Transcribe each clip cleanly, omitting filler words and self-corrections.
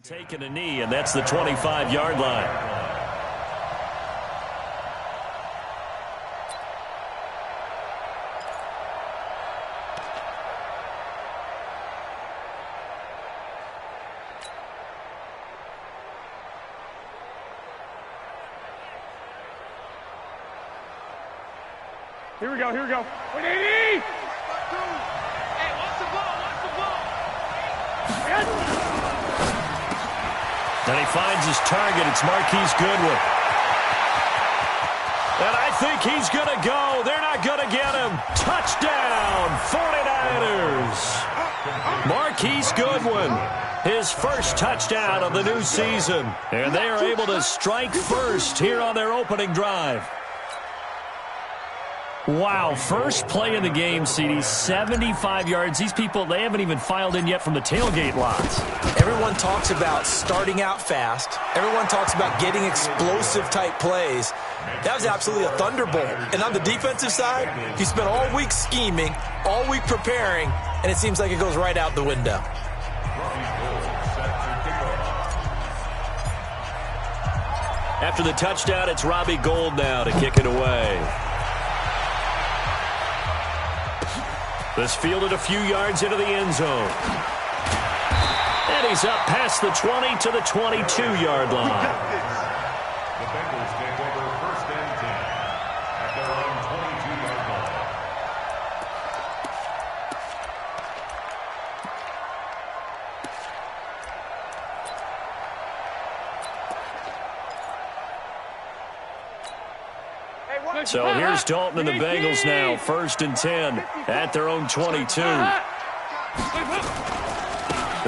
Taking a knee, and that's the 25-yard line. Here we go, here we go. Hey, watch the ball, watch the ball. And he finds his target. It's Marquise Goodwin. And I think he's going to go. They're not going to get him. Touchdown, 49ers. Marquise Goodwin, his first touchdown of the new season. And they are able to strike first here on their opening drive. Wow, first play in the game, CD, 75 yards. These people, they haven't even filed in yet from the tailgate lots. Everyone talks about starting out fast. Everyone talks about getting explosive-type plays. That was absolutely a thunderbolt. And on the defensive side, you spent all week scheming, all week preparing, and it seems like it goes right out the window. After the touchdown, it's Robbie Gould now to kick it away. This fielded a few yards into the end zone. And he's up past the 20 to the 22-yard line. The Bengals take over first and 10 at their own 22-yard line. So here's Dalton and the Bengals now, first and 10 at their own 22.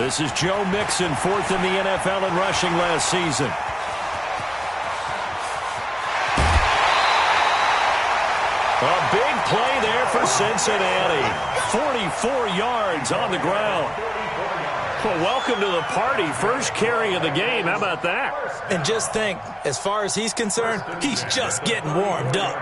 This is Joe Mixon, fourth in the NFL in rushing last season. A big play there for Cincinnati. 44 yards on the ground. Well, welcome to the party. First carry of the game. How about that? And just think, as far as he's concerned, he's just getting warmed up.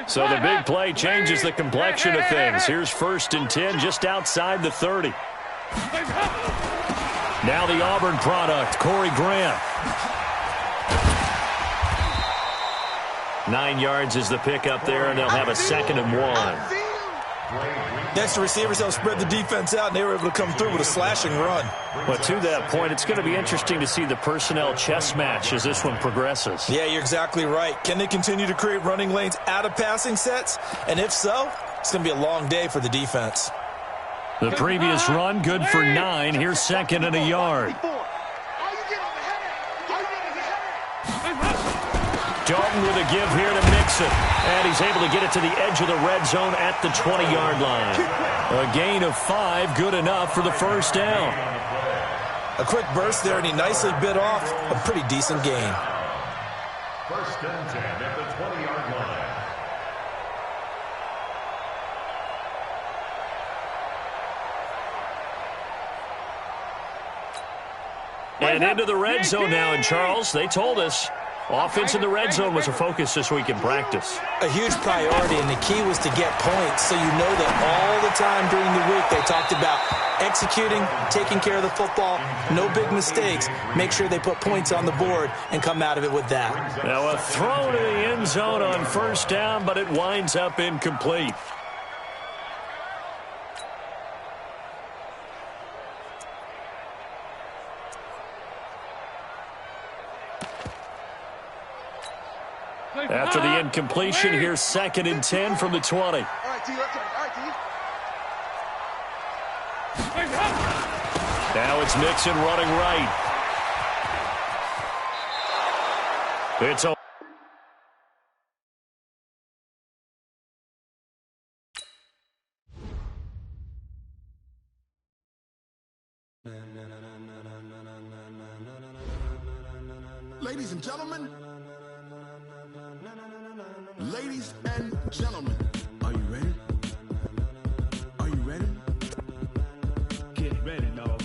So the big play changes the complexion of things. Here's first and 10 just outside the 30. Now the Auburn product, Corey Graham. 9 yards is the pickup there, and they'll have a 2nd and 1. Next to receivers, they'll spread the defense out, and they were able to come through with a slashing run. Well, to that point, it's going to be interesting to see the personnel chess match as this one progresses. Yeah, you're exactly right. Can they continue to create running lanes out of passing sets? And if so, it's going to be a long day for the defense. The previous run, good for 9. Here's 2nd and a yard. Dalton with a give here to Mixon. And he's able to get it to the edge of the red zone at the 20-yard line. A gain of 5, good enough for the first down. A quick burst there, and he nicely bit off a pretty decent gain. First and 10 at the 20-yard line. And into the red zone now, and Charles, they told us offense in the red zone was a focus this week in practice. A huge priority, and the key was to get points, so you know that all the time during the week they talked about executing, taking care of the football, no big mistakes, make sure they put points on the board and come out of it with that. Now a throw to the end zone on first down, but it winds up incomplete. After the incompletion, here's 2nd and 10 from the 20. Now it's Mixon running right. It's a Ladies and gentlemen, are you ready? Are you ready? Get ready, dog.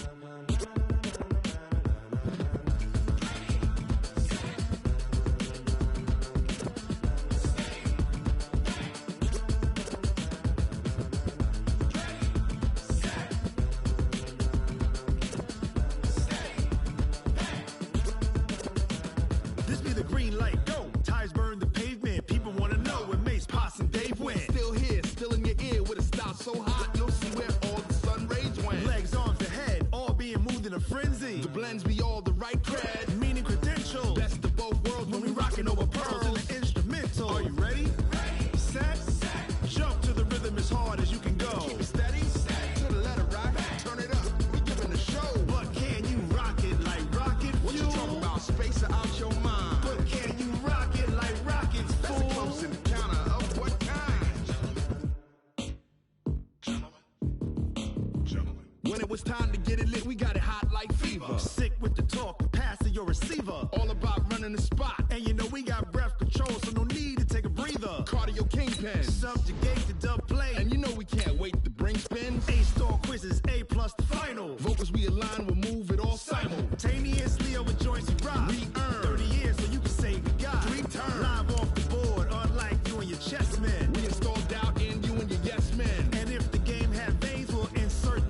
it was time to get it lit, we got it hot like fever. Sick with the talk, pass to your receiver. All about running the spot. And you know we got breath control, so no need to take a breather. Cardio kingpin, subjugate the dub play. And you know we can't wait to bring spins. A-star quizzes, A+ the final. Vocals we align, we'll move it all simultaneously over joints we rock. We earn 30 years so you can say goodbye. 3 turns, live off the board, unlike you and your chess men. We install doubt in you and your yes men. And if the game had veins, we'll insert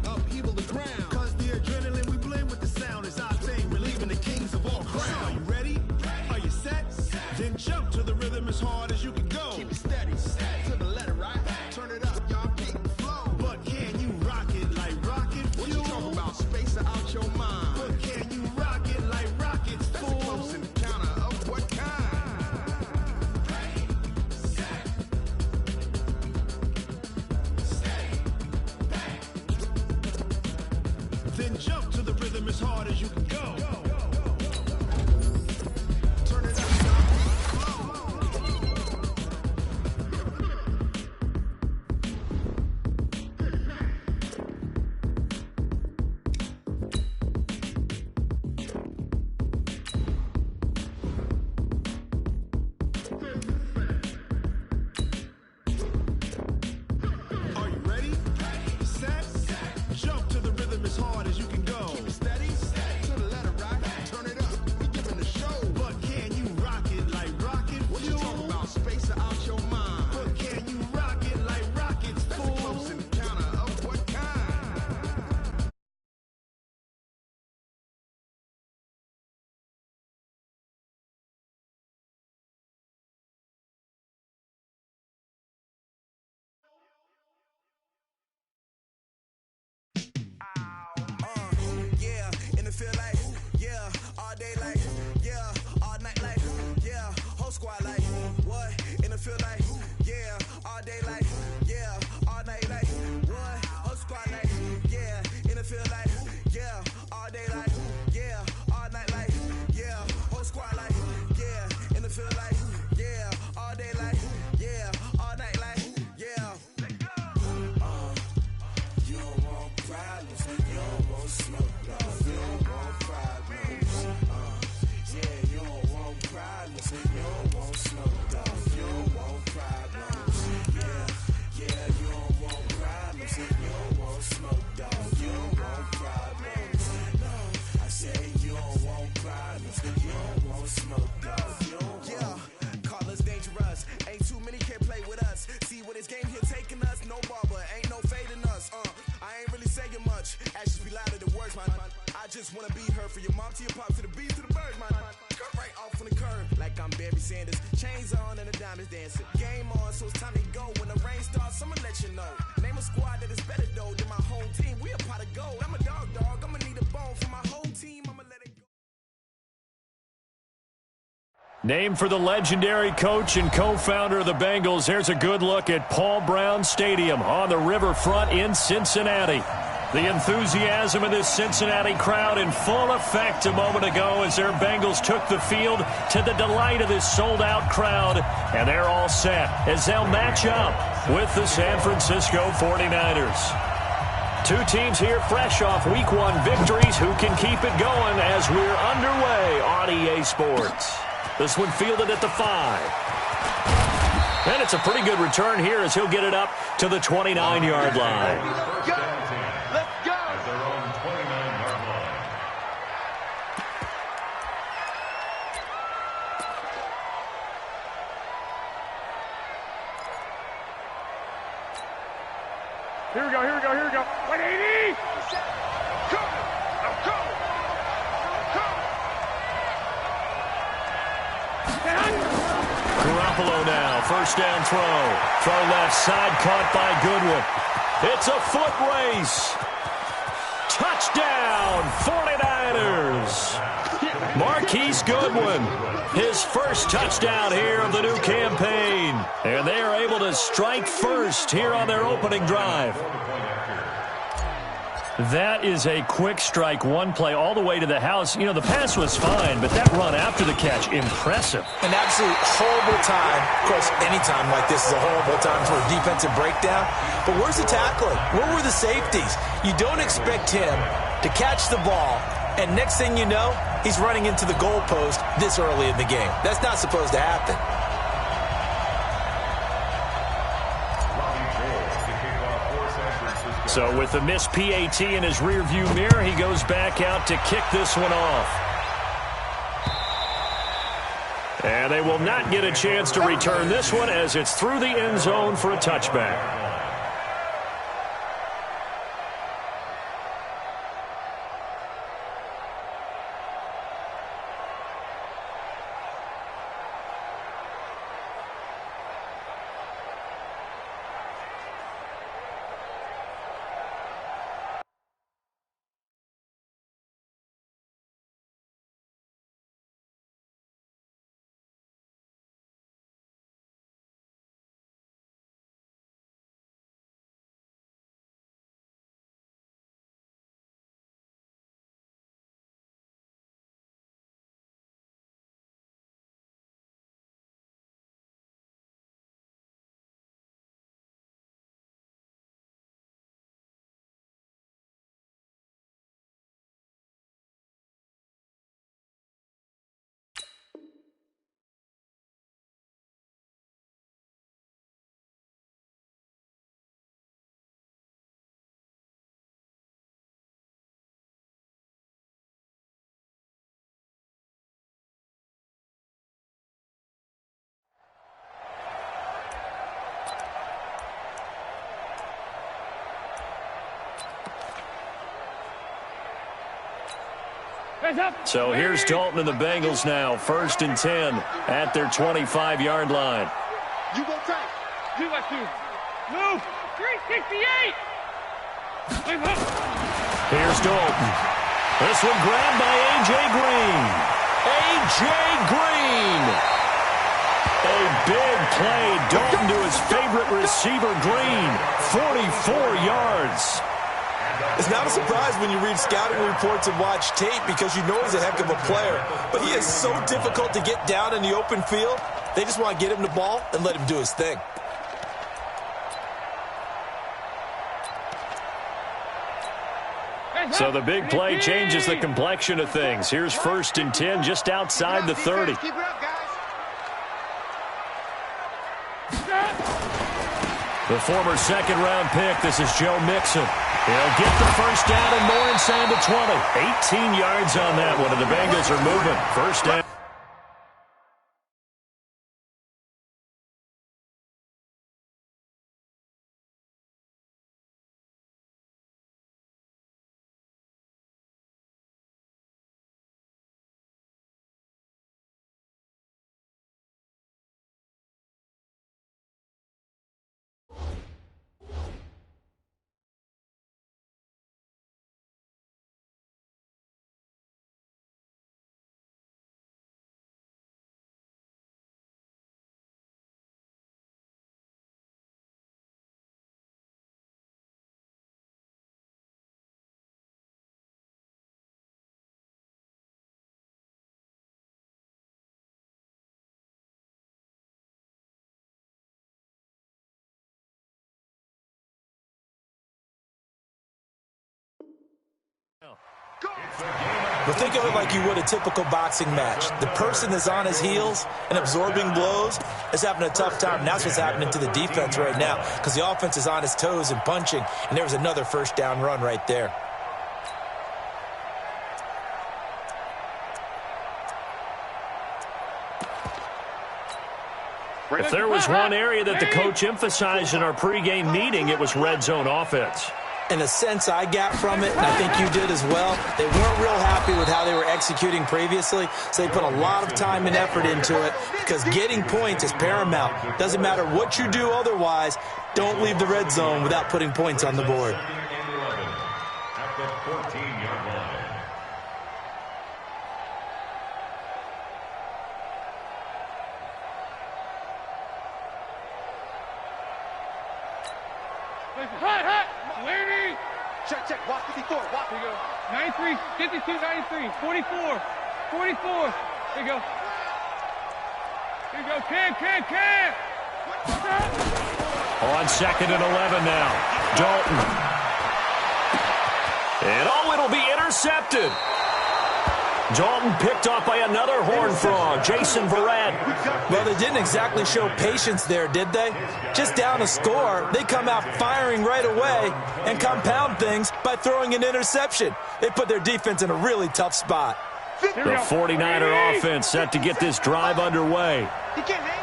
upheaval the ground. Cause the adrenaline we blend with the sound is our thing, relieving the kings of all crowns. Are you ready? Are you set? Then jump to the rhythm as hard as you can go. Keep it steady, to the letter, right? Turn it up, y'all, keep the flow. But can you rock it like rocket fuel? What you talking about? Space out your mind. But can you rock it like rockets, fool? That's a close encounter of what kind? Then jump to the rhythm as hard as you can go. Turn it up, are you ready? Set? Jump to the rhythm as hard as you can go. Keep it steady, to the letter, right? Turn it up, we giving the show. But can you rock it like rocket fuel? What you talking about? Space out your mind. But can you rock it like rockets, fool? That's a close encounter of what kind? Yeah, and it feel like, yeah, all day like, yeah, all night like, yeah, whole squad like, what? And it feel like, yeah, all day like, yeah, all night like, what? Whole squad like, yeah, and it feel like, yeah, all day like, yeah, all night like, yeah, whole squad like, yeah, and it feel like, yeah, all day like, yeah, all night like, yeah. You don't want problems, you don't want smoke, dog. You don't want problems. Yeah, you don't want problems, you don't want smoke, dog. You don't want problems. Yeah, you don't want problems, you don't want smoke, dog. You don't want problems. No, I say you don't want problems, you don't want smoke, dog. You don't want. Call us dangerous. Ain't too many can play with us. See what this game here taking us. No barber, ain't no fading us. I ain't really saying much. Actions be louder than words, man. I just wanna be heard from your mom to your pop to the beat to the birds, man. Cut right off on the curb like I'm Barry Sanders. Chains on and the diamonds dancing. Game on, so it's time to go. When the rain starts, I'ma let you know. Name a squad that is better though than my home team. We a pot of gold. I'm a dog. I'ma need a bone for my whole team. I'ma let it go. Named for the legendary coach and co-founder of the Bengals, here's a good look at Paul Brown Stadium on the riverfront in Cincinnati. The enthusiasm of this Cincinnati crowd in full effect a moment ago as their Bengals took the field to the delight of this sold-out crowd. And they're all set as they'll match up with the San Francisco 49ers. Two teams here fresh off Week 1 victories. Who can keep it going as we're underway on EA Sports? This one fielded at the 5. And it's a pretty good return here as he'll get it up to the 29-yard line. Let's go! At their own 29-yard line. Here we go. 180! I'm coming! Garoppolo now, first down throw. Throw left side, caught by Goodwin. It's a foot race. Touchdown, 49ers. Marquise Goodwin, his first touchdown here of the new campaign. And they are able to strike first here on their opening drive. That is a quick strike, one play all the way to the house. You know, the pass was fine, but that run after the catch, impressive. An absolute horrible time. Of course, any time like this is a horrible time for a defensive breakdown. But where's the tackling? Where were the safeties? You don't expect him to catch the ball, and next thing you know, he's running into the goalpost this early in the game. That's not supposed to happen. So with the missed PAT in his rearview mirror, he goes back out to kick this one off. And they will not get a chance to return this one as it's through the end zone for a touchback. So here's Dalton and the Bengals now, 1st and 10 at their 25-yard line. You go tight. You like you. Move. 368. Here's Dalton. This one grabbed by A.J. Green. A.J. Green. A big play. Dalton to his favorite receiver, Green. 44 yards. It's not a surprise when you read scouting reports and watch tape because you know he's a heck of a player. But he is so difficult to get down in the open field. They just want to get him the ball and let him do his thing. So the big play changes the complexion of things. Here's 1st and 10 just outside the 30. Keep it up, guys. The former second-round pick, this is Joe Mixon. He'll get the first down and more inside the 20. 18 yards on that one, and the Bengals are moving. First down. But think of it like you would a typical boxing match. The person is on his heels and absorbing blows is having a tough time. And that's what's happening to the defense right now because the offense is on his toes and punching. And there was another first down run right there. If there was one area that the coach emphasized in our pregame meeting, it was red zone offense. In a sense I got from it, and I think you did as well, they weren't real happy with how they were executing previously, so they put a lot of time and effort into it because getting points is paramount. Doesn't matter what you do otherwise, don't leave the red zone without putting points on the board. At the 14-yard line. Check, check. Watch 54. Watch. Here you go. 93, 52, 93, 44, 44. Here you go. Here you go. Cam. On 2nd and 11 now. Dalton. And it'll be intercepted. Dalton picked off by another Horned Frog, Jason Verrett. Well, they didn't exactly show patience there, did they? Just down a score, they come out firing right away and compound things by throwing an interception. They put their defense in a really tough spot. The 49er offense set to get this drive underway. He can't hang.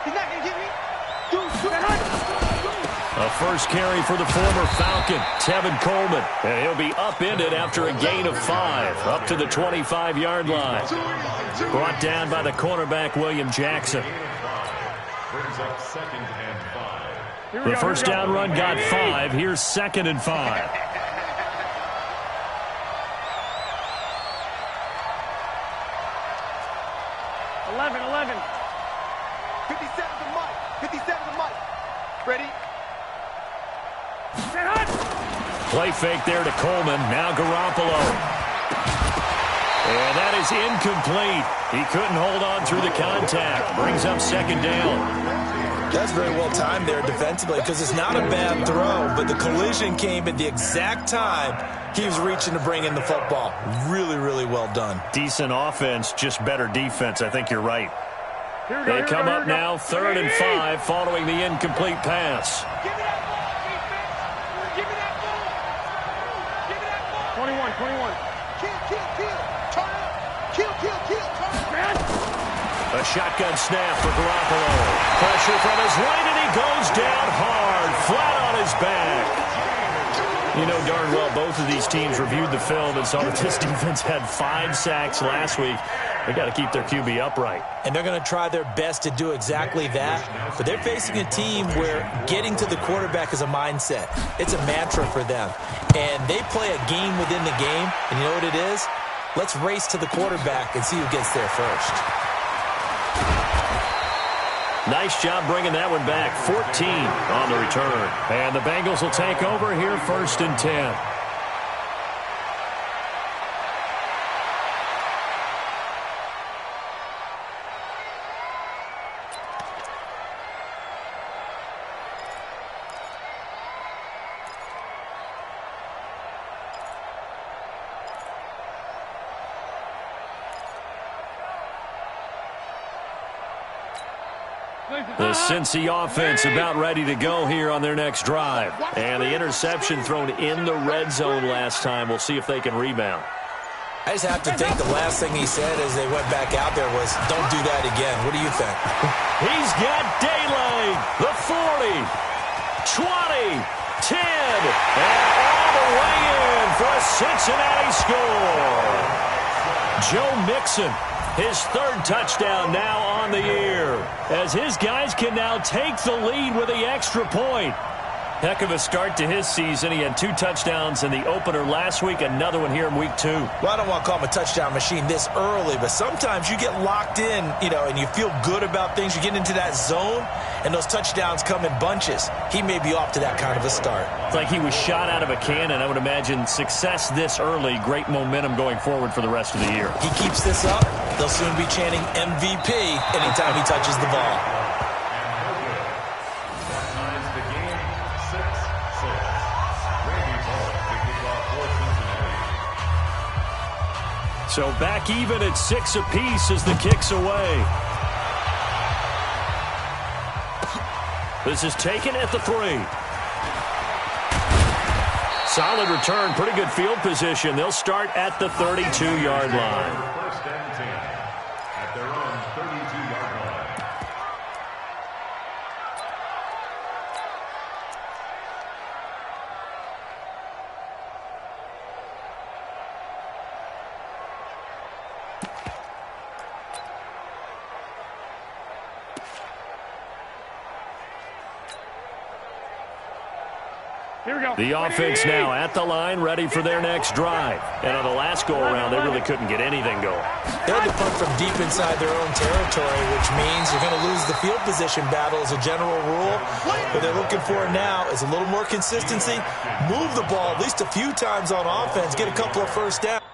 He's not going to get me. A first carry for the former Falcon, Tevin Coleman. And he'll be upended after a gain of 5, up to the 25-yard line. Brought down by the cornerback, William Jackson. Brings up 2nd and 5. The first down run got 5. Here's 2nd and 5. 11. 57 to Mike. 57 to Mike. Ready? Play fake there to Coleman. Now Garoppolo. And that is incomplete. He couldn't hold on through the contact. Brings up 2nd down. That's very well timed there defensively because it's not a bad throw, but the collision came at the exact time he was reaching to bring in the football. Really, really well done. Decent offense, just better defense. I think you're right. They come up now 3rd and 5 following the incomplete pass. Give me that ball, defense. Give me that ball. Give me that ball. 21. Kill. Turn up. Kill. Turn up. A shotgun snap for Garoppolo. Pressure from his right, and he goes down hard, flat on his back. You know darn well both of these teams reviewed the film and saw that this defense had 5 sacks last week. They got to keep their QB upright. And they're going to try their best to do exactly that. But they're facing a team where getting to the quarterback is a mindset. It's a mantra for them. And they play a game within the game. And you know what it is? Let's race to the quarterback and see who gets there first. Nice job bringing that one back. 14 on the return. And the Bengals will take over here 1st and 10. The Cincy offense about ready to go here on their next drive. And the interception thrown in the red zone last time. We'll see if they can rebound. I just have to think the last thing he said as they went back out there was, don't do that again. What do you think? He's got daylight. The 40, 20, 10, and all the way in for a Cincinnati score. Joe Mixon, his 3rd touchdown now on the year, as his guys can now take the lead with the extra point. Heck of a start to his season. He had 2 touchdowns in the opener last week, another one here in week 2. Well, I don't want to call him a touchdown machine this early, but sometimes you get locked in, and you feel good about things. You get into that zone, and those touchdowns come in bunches. He may be off to that kind of a start. It's like he was shot out of a cannon. I would imagine success this early, great momentum going forward for the rest of the year. He keeps this up, they'll soon be chanting MVP anytime he touches the ball. So back even at 6 apiece as the kick's away. This is taken at the 3. Solid return, pretty good field position. They'll start at the 32-yard line. 1st and 10 at their own 32-yard line. Here we go. The offense now at the line, ready for their next drive. And on the last go-around, they really couldn't get anything going. They had to punt from deep inside their own territory, which means you're going to lose the field position battle as a general rule. What they're looking for now is a little more consistency. Move the ball at least a few times on offense. Get a couple of first downs.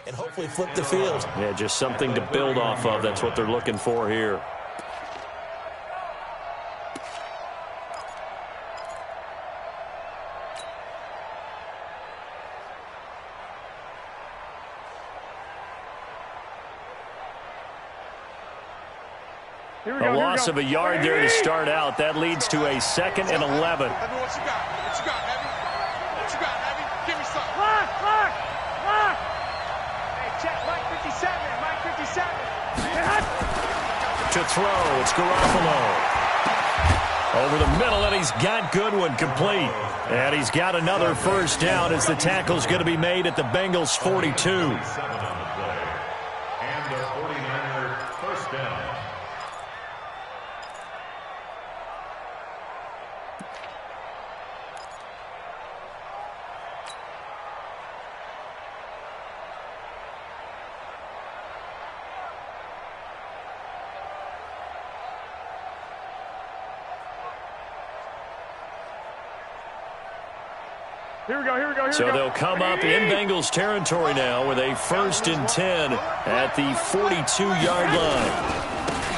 And hopefully flip the field. Yeah, just something to build off of. That's what they're looking for here. A loss of a yard there to start out. That leads to a 2nd and 11. What you got? What you got, Heavy? What you got, Heavy? Give me something. Lock! Hey, check Mike 57. Mike 57. To throw, it's Garoppolo. Over the middle, and he's got Goodwin complete. And he's got another first down as the tackle's going to be made at the Bengals' 42. And the 49er first down. Here we go. So they'll come up in Bengals territory now with a 1st and 10 at the 42-yard line.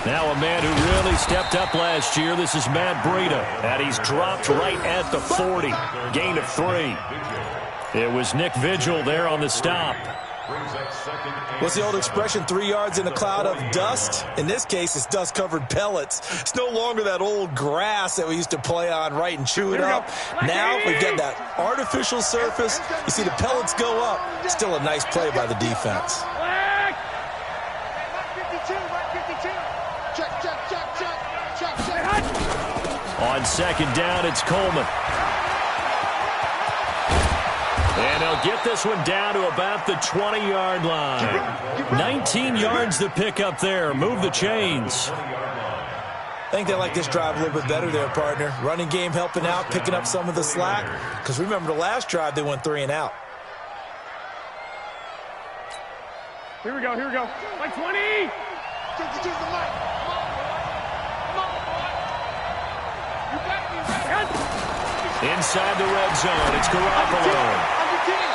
Now a man who really stepped up last year. This is Matt Breida, and he's dropped right at the 40. Gain of 3. It was Nick Vigil there on the stop. What's the old expression, 3 yards in a cloud of dust? In this case, it's dust-covered pellets. It's no longer that old grass that we used to play on, right, and chew it up. Now we've got that artificial surface. You see the pellets go up. Still a nice play by the defense. On 2nd down, it's Coleman. And they'll get this one down to about the 20-yard line. 19 yards to pick up there. Move the chains. I think they like this drive a little bit better there, partner. Running game helping out, picking up some of the slack. Because remember the last drive, they went 3 and out. Here we go. Like 20. Inside the red zone, it's Garoppolo.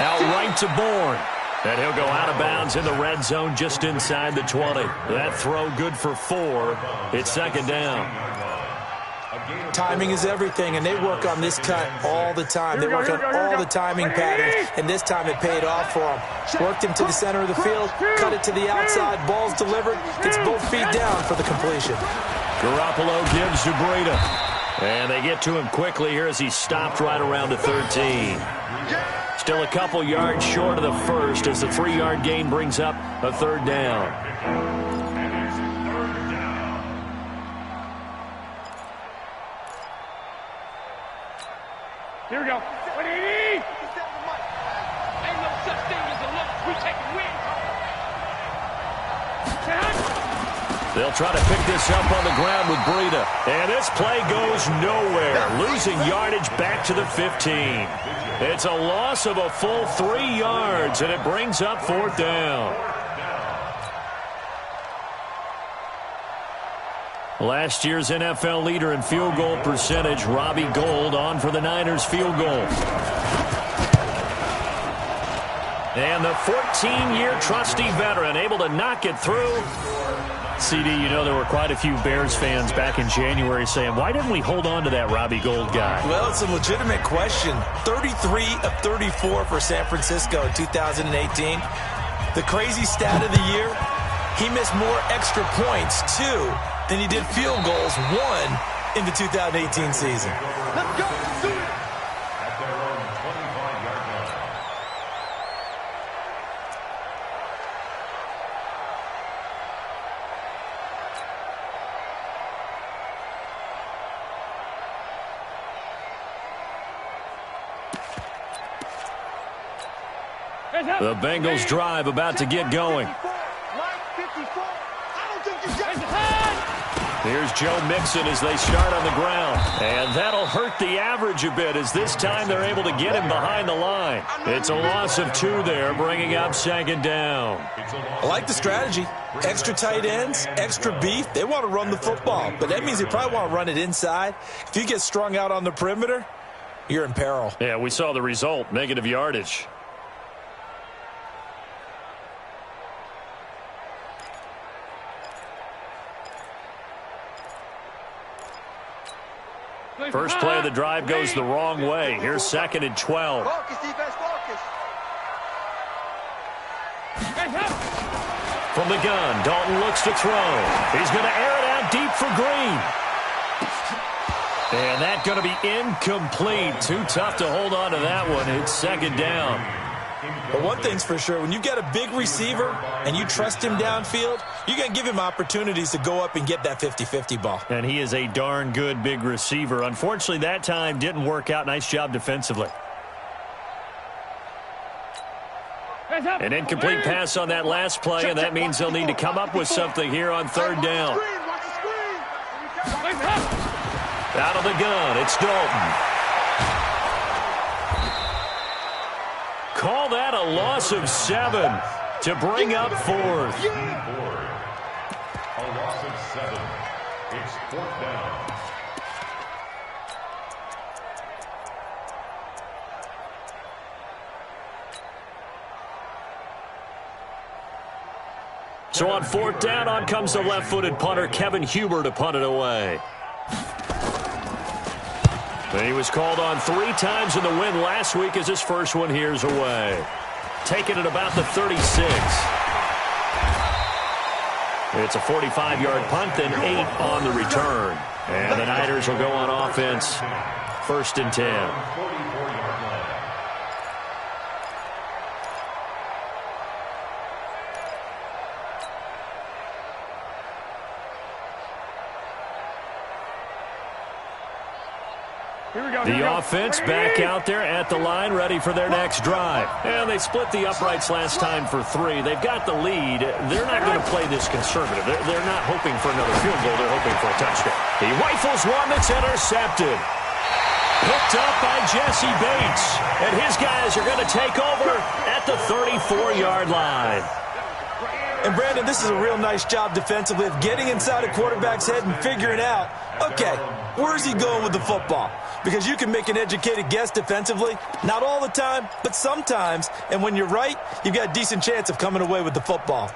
Out right to Bourne. And he'll go out of bounds in the red zone just inside the 20. That throw good for 4. It's 2nd down. Timing is everything, and they work on this cut all the time. They work on all the timing patterns, and this time it paid off for them. Worked him to the center of the field, cut it to the outside, ball's delivered, gets both feet down for the completion. Garoppolo gives to Breida. And they get to him quickly here as he stopped right around the 13. Still a couple yards short of the first as the 3-yard gain brings up a 3rd down. Here we go. 180. Ain't no such thing as a loss. We take a win. They'll try to pick this up on the ground with Breida. And this play goes nowhere. Losing yardage back to the 15. It's a loss of a full 3 yards, and it brings up 4th down. Last year's NFL leader in field goal percentage, Robbie Gould, on for the Niners field goal. And the 14-year trusty veteran able to knock it through. CD, you know there were quite a few Bears fans back in January saying, why didn't we hold on to that Robbie Gould guy? Well, it's a legitimate question. 33 of 34 for San Francisco in 2018. The crazy stat of the year, he missed more extra points, 2, than he did field goals, 1, in the 2018 season. Let's go. Do it. At their own 25-yard line. The Bengals drive about to get going. Here's Joe Mixon as they start on the ground. And that'll hurt the average a bit as this time they're able to get him behind the line. It's a loss of 2 there, bringing up 2nd down. I like the strategy. Extra tight ends, extra beef. They want to run the football, but that means they probably want to run it inside. If you get strung out on the perimeter, you're in peril. Yeah, we saw the result, negative yardage. First play of the drive goes the wrong way. Here's 2nd and 12. Focus, defense, focus. From the gun, Dalton looks to throw. He's going to air it out deep for Green. And that's going to be incomplete. Too tough to hold on to that one. It's 2nd down. But one thing's for sure, when you got a big receiver and you trust him downfield, you're going to give him opportunities to go up and get that 50-50 ball. And he is a darn good big receiver. Unfortunately, that time didn't work out. Nice job defensively. An incomplete pass on that last play, and that means they'll need to come up with something here on 3rd down. Out of the gun, it's Dalton. Call that a loss of 7 to bring up 4th. A loss of 7. It's 4th down. So on 4th down, on comes the left-footed punter, Kevin Huber, to punt it away. And he was called on 3 times in the win last week as his first one here's away. Taking it about the 36. It's a 45-yard punt, then 8 on the return. And the Niners will go on offense, 1st and 10. The offense back out there at the line, ready for their next drive. And they split the uprights last time for 3. They've got the lead. They're not going to play this conservative. They're not hoping for another field goal. They're hoping for a touchdown. He rifles one that's intercepted. Picked up by Jesse Bates. And his guys are going to take over at the 34-yard line. And, Brandon, this is a real nice job defensively of getting inside a quarterback's head and figuring out, okay, where's he going with the football? Because you can make an educated guess defensively, not all the time, but sometimes. And when you're right, you've got a decent chance of coming away with the football.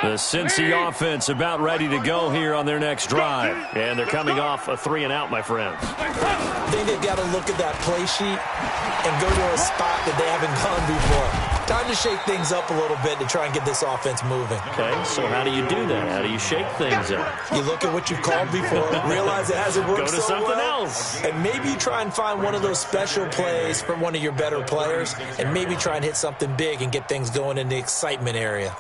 The Cincy offense about ready to go here on their next drive. And they're coming off a 3-and-out, my friends. I think they've got to look at that play sheet and go to a spot that they haven't gone before. Time to shake things up a little bit to try and get this offense moving. Okay, so how do you do that? How do you shake things up? You look at what you've called before, realize it hasn't worked Go to so something well, else. and maybe try and find one of those special plays from one of your better players, and maybe try and hit something big and get things going in the excitement area.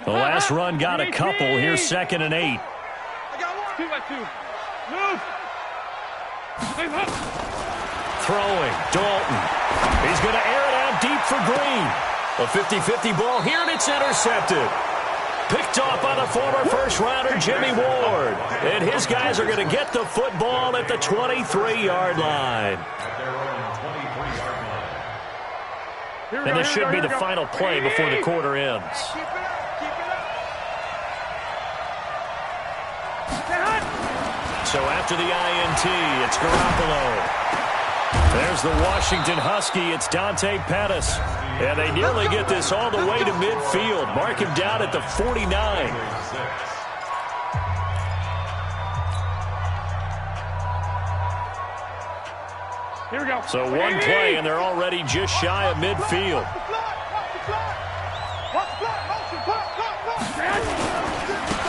The last run got a couple. Here's 2nd and 8. 2 by 2. Move. Throwing, Dalton. He's going to air it out deep for Green. A 50-50 ball here, and it's intercepted. Picked off by the former first-rounder Jimmy Ward. And his guys are going to get the football at the 23-yard line. And this should be the final play before the quarter ends. So after the INT, it's Garoppolo. There's the Washington Husky. It's Dante Pettis. And they nearly get this all the way to midfield. Mark him down at the 49. Here we go. So one play, and they're already just shy of midfield.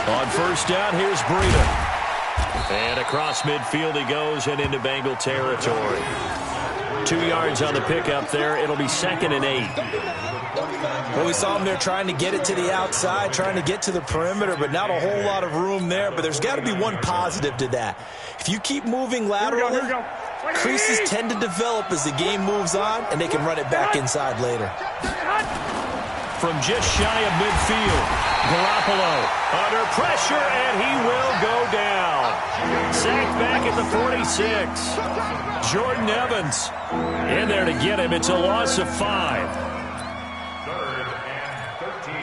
On first down, here's Breida. And across midfield he goes and into Bengal territory. 2 yards on the pickup there. It'll be 2nd and 8. Well, we saw him there trying to get it to the outside, trying to get to the perimeter, but not a whole lot of room there. But there's got to be one positive to that. If you keep moving laterally, creases tend to develop as the game moves on, and they can run it back inside later. From just shy of midfield, Garoppolo under pressure, and he will go down. Sacked back at the 46. Jordan Evans in there to get him. It's a loss of 5. 3rd and 13.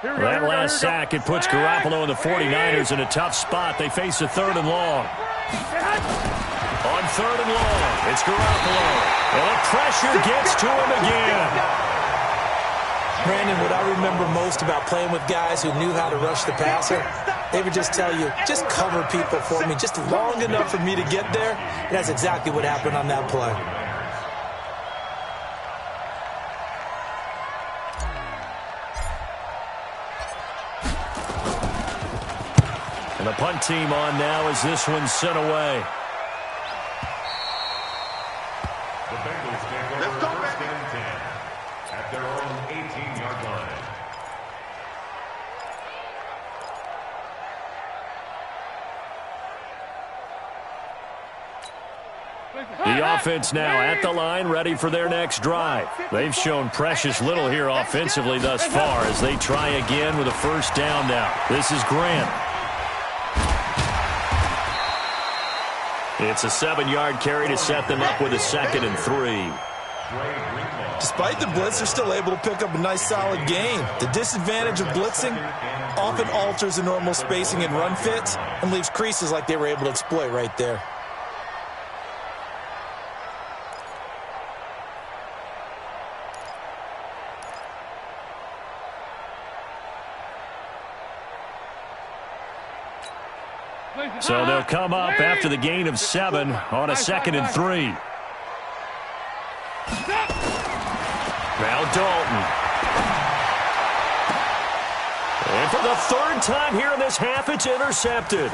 That last sack, it puts Garoppolo and the 49ers in a tough spot. They face a 3rd and long. On 3rd and long, it's Garoppolo. And the pressure gets to him again. Brandon, what I remember most about playing with guys who knew how to rush the passer, they would just tell you, just cover people for me, just long enough for me to get there. And that's exactly what happened on that play. And the punt team on now as this one's sent away. The Bengals take over 1st and 10 at their own 18-yard line. The offense now at the line, ready for their next drive. They've shown precious little here offensively thus far as they try again with a 1st down now. This is Grant. It's a 7-yard carry to set them up with a 2nd and 3. Despite the blitz, they're still able to pick up a nice, solid gain. The disadvantage of blitzing often alters the normal spacing and run fits and leaves creases like they were able to exploit right there. So they'll come up after the gain of 7 on a 2nd and 3. Now Dalton. And for the 3rd time here in this half, it's intercepted.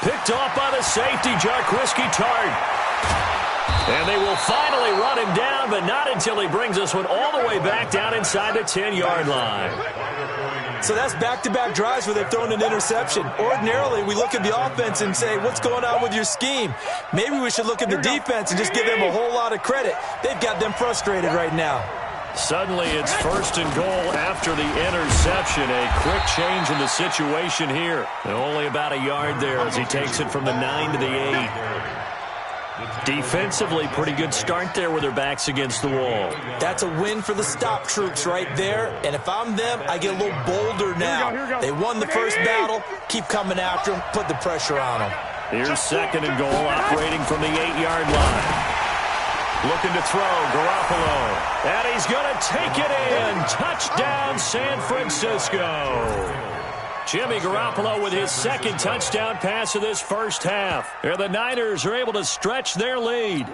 Picked off by the safety, Jarquiski Tart. And they will finally run him down, but not until he brings this one all the way back down inside the 10-yard line. So that's back-to-back drives where they've thrown an interception. Ordinarily, we look at the offense and say, what's going on with your scheme? Maybe we should look at the defense and just give them a whole lot of credit. They've got them frustrated right now. Suddenly, it's 1st and goal after the interception. A quick change in the situation here. And only about a yard there as he takes it from the 9 to the 8. Defensively, pretty good start there with their backs against the wall. That's a win for the stop troops right there. And if I'm them, I get a little bolder now. They won the first battle. Keep coming after them. Put the pressure on them. Here's 2nd and goal, operating from the 8-yard line. Looking to throw, Garoppolo. And he's going to take it in. Touchdown, San Francisco. Jimmy Garoppolo with his 2nd touchdown pass of this first half. And the Niners are able to stretch their lead.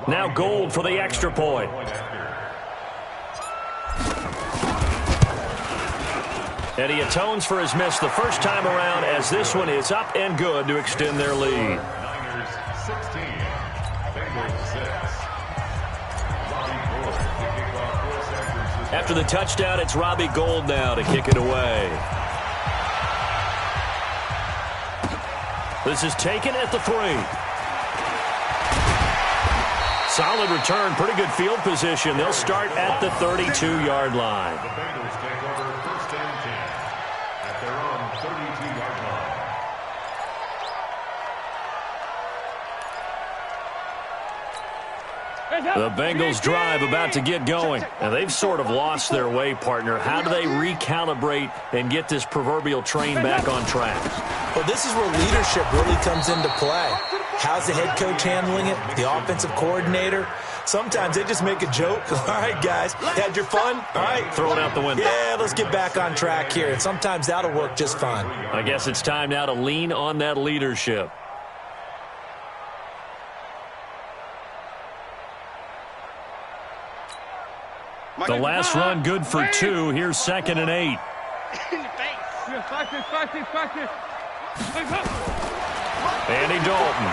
Now Gold for the extra point. And he atones for his miss the first time around as this one is up and good to extend their lead. Niners 16, Bengals 6. Bobby Ford to kick off 4 seconds After the touchdown, it's Robbie Gould now to kick it away. This is taken at the 3. Solid return, pretty good field position. They'll start at the 32-yard line. The Bengals take over 1st and 10 at their own 32-yard line. The Bengals drive about to get going, and they've sort of lost their way, partner. How do they recalibrate and get this proverbial train back on track? Well, this is where leadership really comes into play. How's the head coach handling it? The offensive coordinator? Sometimes they just make a joke. All right, guys, had your fun? All right. Throw it out the window. Yeah, let's get back on track here. And sometimes that'll work just fine. I guess it's time now to lean on that leadership. The last run good for 2. Here's 2nd and 8. Andy Dalton.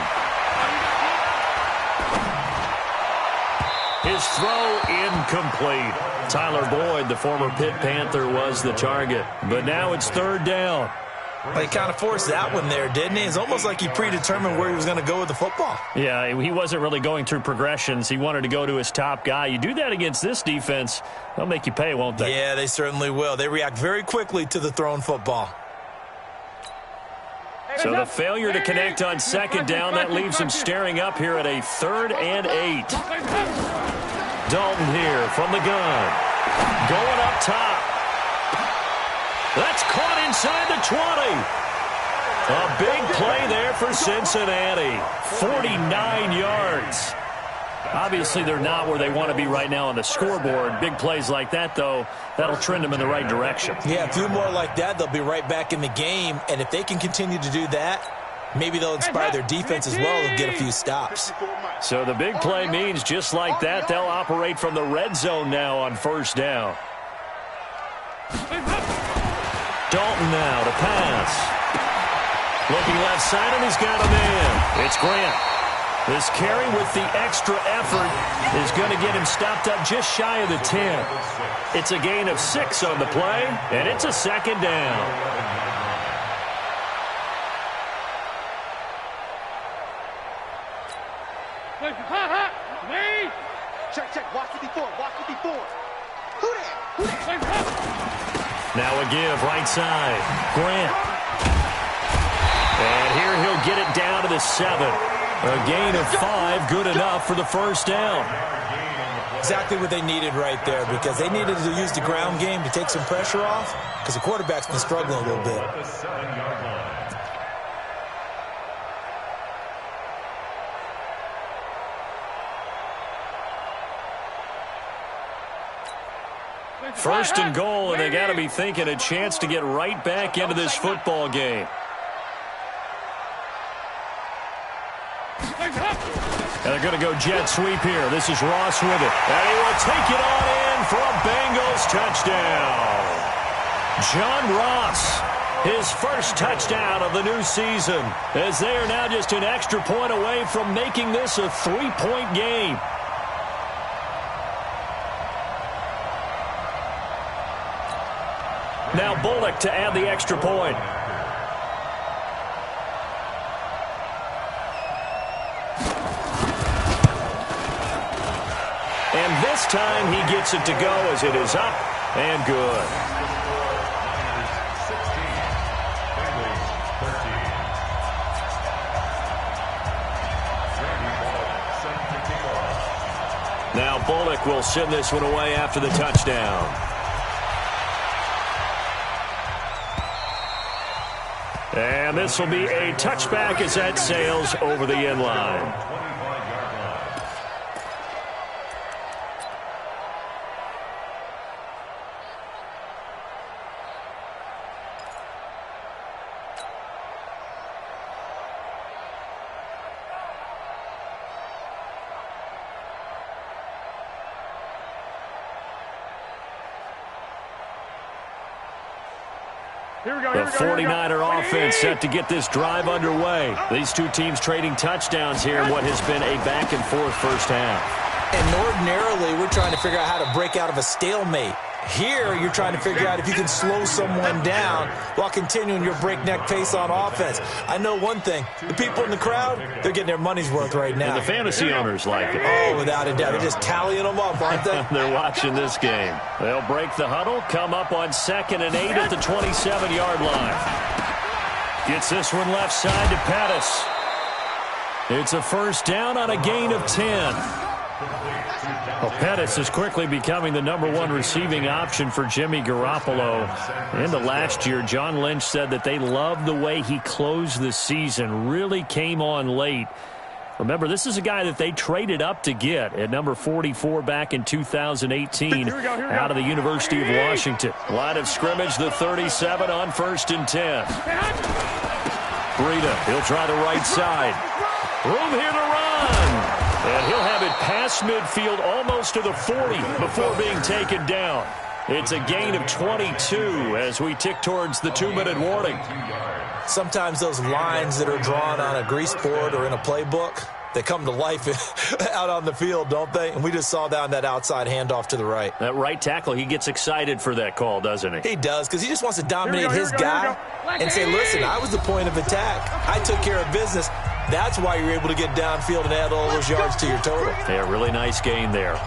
His throw incomplete. Tyler Boyd, the former Pitt Panther, was the target. But now it's 3rd down. Well, he kind of forced that one there, didn't he? It's almost like he predetermined where he was going to go with the football. Yeah, he wasn't really going through progressions. He wanted to go to his top guy. You do that against this defense, they'll make you pay, won't they? Yeah, they certainly will. They react very quickly to the thrown football. So the failure to connect on 2nd down, that leaves him staring up here at a 3rd and 8. Dalton here from the gun. Going up top. That's caught inside the 20. A big play there for Cincinnati. 49 yards. Obviously, they're not where they want to be right now on the scoreboard. Big plays like that, though, that'll trend them in the right direction. Yeah, a few more like that, they'll be right back in the game. And if they can continue to do that, maybe they'll inspire their defense as well and get a few stops. So the big play means just like that, they'll operate from the red zone now on 1st down. Dalton now to pass. Looking left side, and he's got a man. It's Grant. This carry with the extra effort is going to get him stopped up just shy of the 10. It's a gain of 6 on the play, and it's a 2nd down. Check, watch it before. Who that? Now a give, right side. Grant. And here he'll get it down to the 7. A gain of 5, good enough for the 1st down. Exactly what they needed right there, because they needed to use the ground game to take some pressure off, because the quarterback's been struggling a little bit. First and goal, and they got to be thinking a chance to get right back into this football game. And they're going to go jet sweep here. This is Ross with it. And he will take it on in for a Bengals touchdown. John Ross, his first touchdown of the new season, as they are now just an extra point away from making this a 3-point game. Now Bullock to add the extra point. And this time he gets it to go as it is up and good. Now Bullock will send this one away after the touchdown. And this will be a touchback as that sails over the end line. The 49er offense set to get this drive underway. These two teams trading touchdowns here in what has been a back-and-forth first half. And ordinarily, we're trying to figure out how to break out of a stalemate. Here, you're trying to figure out if you can slow someone down while continuing your breakneck pace on offense. I know one thing. The people in the crowd, they're getting their money's worth right now. And the fantasy owners like it. Oh, without a doubt. They're just tallying them up, aren't they? They're watching this game. They'll break the huddle, come up on 2nd and 8 at the 27-yard line. Gets this one left side to Pettis. It's a first down on a gain of 10. Well, Pettis is quickly becoming the #1 receiving option for Jimmy Garoppolo. Into last year, John Lynch said that they loved the way he closed the season, really came on late. Remember, this is a guy that they traded up to get at number 44 back in 2018 out of the University of Washington. Line of scrimmage, the 37 on 1st and 10. Breida, he'll try the right side. Room here to run. And he'll have it past midfield almost to the 40 before being taken down. It's a gain of 22 as we tick towards the 2-minute warning. Sometimes those lines that are drawn on a grease board or in a playbook, they come to life out on the field, don't they? And we just saw that on that outside handoff to the right. That right tackle, he gets excited for that call, doesn't he? He does, because he just wants to dominate his guy and say, listen, I was the point of attack. I took care of business. That's why you're able to get downfield and add all those yards to your total. Yeah, really nice gain there.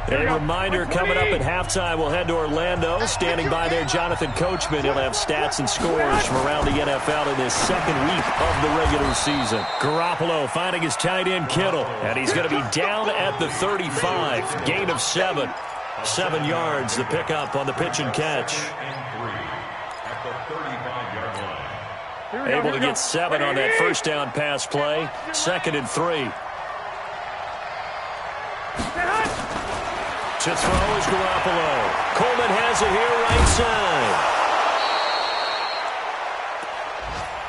A reminder coming up at halftime, we'll head to Orlando. Standing by there, Jonathan Coachman. He'll have stats and scores from around the NFL in his 2nd week of the regular season. Garoppolo finding his tight end Kittle, and he's going to be down at the 35. Gain of 7. 7 yards, the pickup on the pitch and catch. Able to get 7 on that first down pass play. 2nd and 3. To throw is Garoppolo. Coleman has it here right side.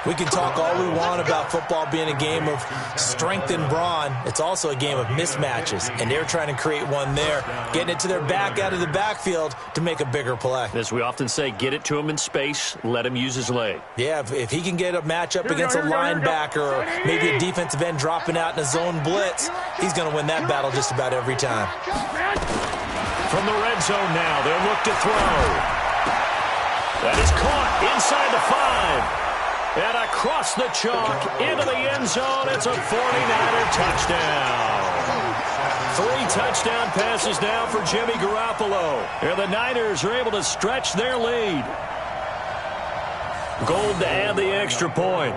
We can talk all we want about football being a game of strength and brawn. It's also a game of mismatches, and they're trying to create one there, getting it to their back out of the backfield to make a bigger play. As we often say, get it to him in space, let him use his leg. Yeah, if he can get a matchup against a linebacker or maybe a defensive end dropping out in a zone blitz, he's going to win that battle just about every time. From the red zone now, they'll look to throw. That is caught inside the 5. And across the chalk into the end zone. It's a 49er touchdown. 3 touchdown passes now for Jimmy Garoppolo. And the Niners are able to stretch their lead. Gold to add the extra point.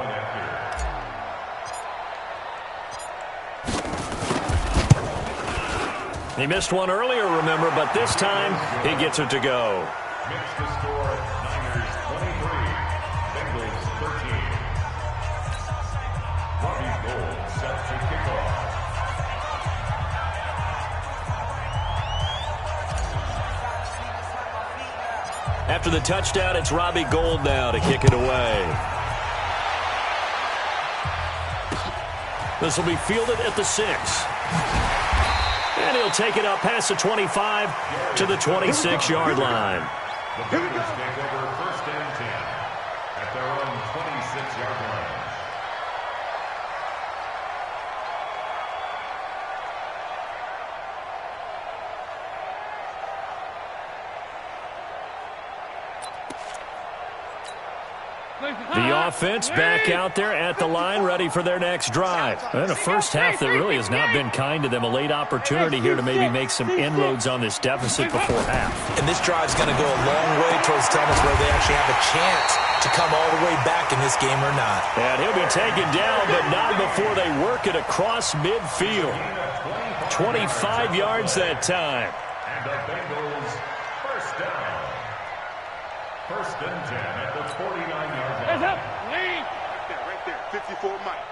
He missed one earlier, remember, but this time he gets it to go. Makes the score Niners 23, Bengals 13. Robbie Gould set to kick off. After the touchdown, it's Robbie Gould now to kick it away. This will be fielded at the 6. And he'll take it up past the 25 to the 26-yard line. The Bengals take over 1st and 10 at their own 26-yard line. The offense back out there at the line, ready for their next drive. And a first half that really has not been kind to them. A late opportunity here to maybe make some inroads on this deficit before half. And this drive's going to go a long way towards telling us whether they actually have a chance to come all the way back in this game or not. And he'll be taken down, but not before they work it across midfield. 25 yards that time. And the Bengals first down. 1st and 10 at the 49-yard line. Hands up. Lead. Right there. 54 Mike.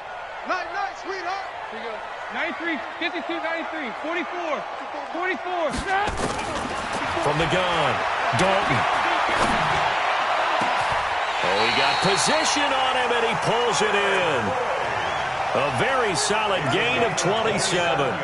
Night, sweetheart. Here you go. 93, 52, 93, 44, 44. From the gun, Dalton. Oh, he got position on him, and he pulls it in. A very solid gain of 27.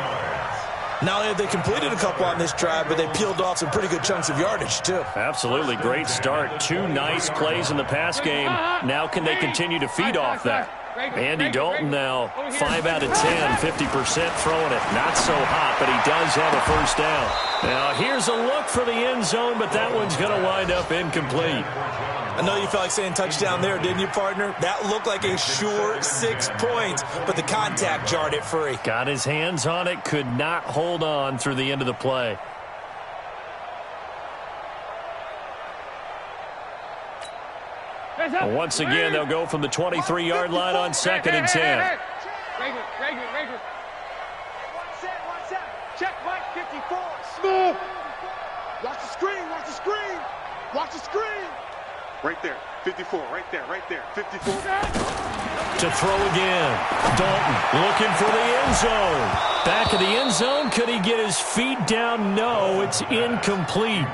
Not only have they completed a couple on this drive, but they peeled off some pretty good chunks of yardage, too. Absolutely. Great start. 2 nice plays in the pass game. Now can they continue to feed off that? Andy Dalton now 5 out of 10, 50% throwing it. Not so hot, but he does have a first down. Now here's a look for the end zone, but that one's going to wind up incomplete. I know you felt like saying touchdown there, didn't you, partner? That looked like a sure 6 points, but the contact jarred it free. Got his hands on it, could not hold on through the end of the play. Once again, they'll go from the 23-yard line on 2nd and 10. Check Mike 54. Smooth. Watch the screen. Watch the screen. Watch the screen. Right there. 54. Right there. Right there. 54. To throw again. Dalton looking for the end zone. Back of the end zone. Could he get his feet down? No, it's incomplete.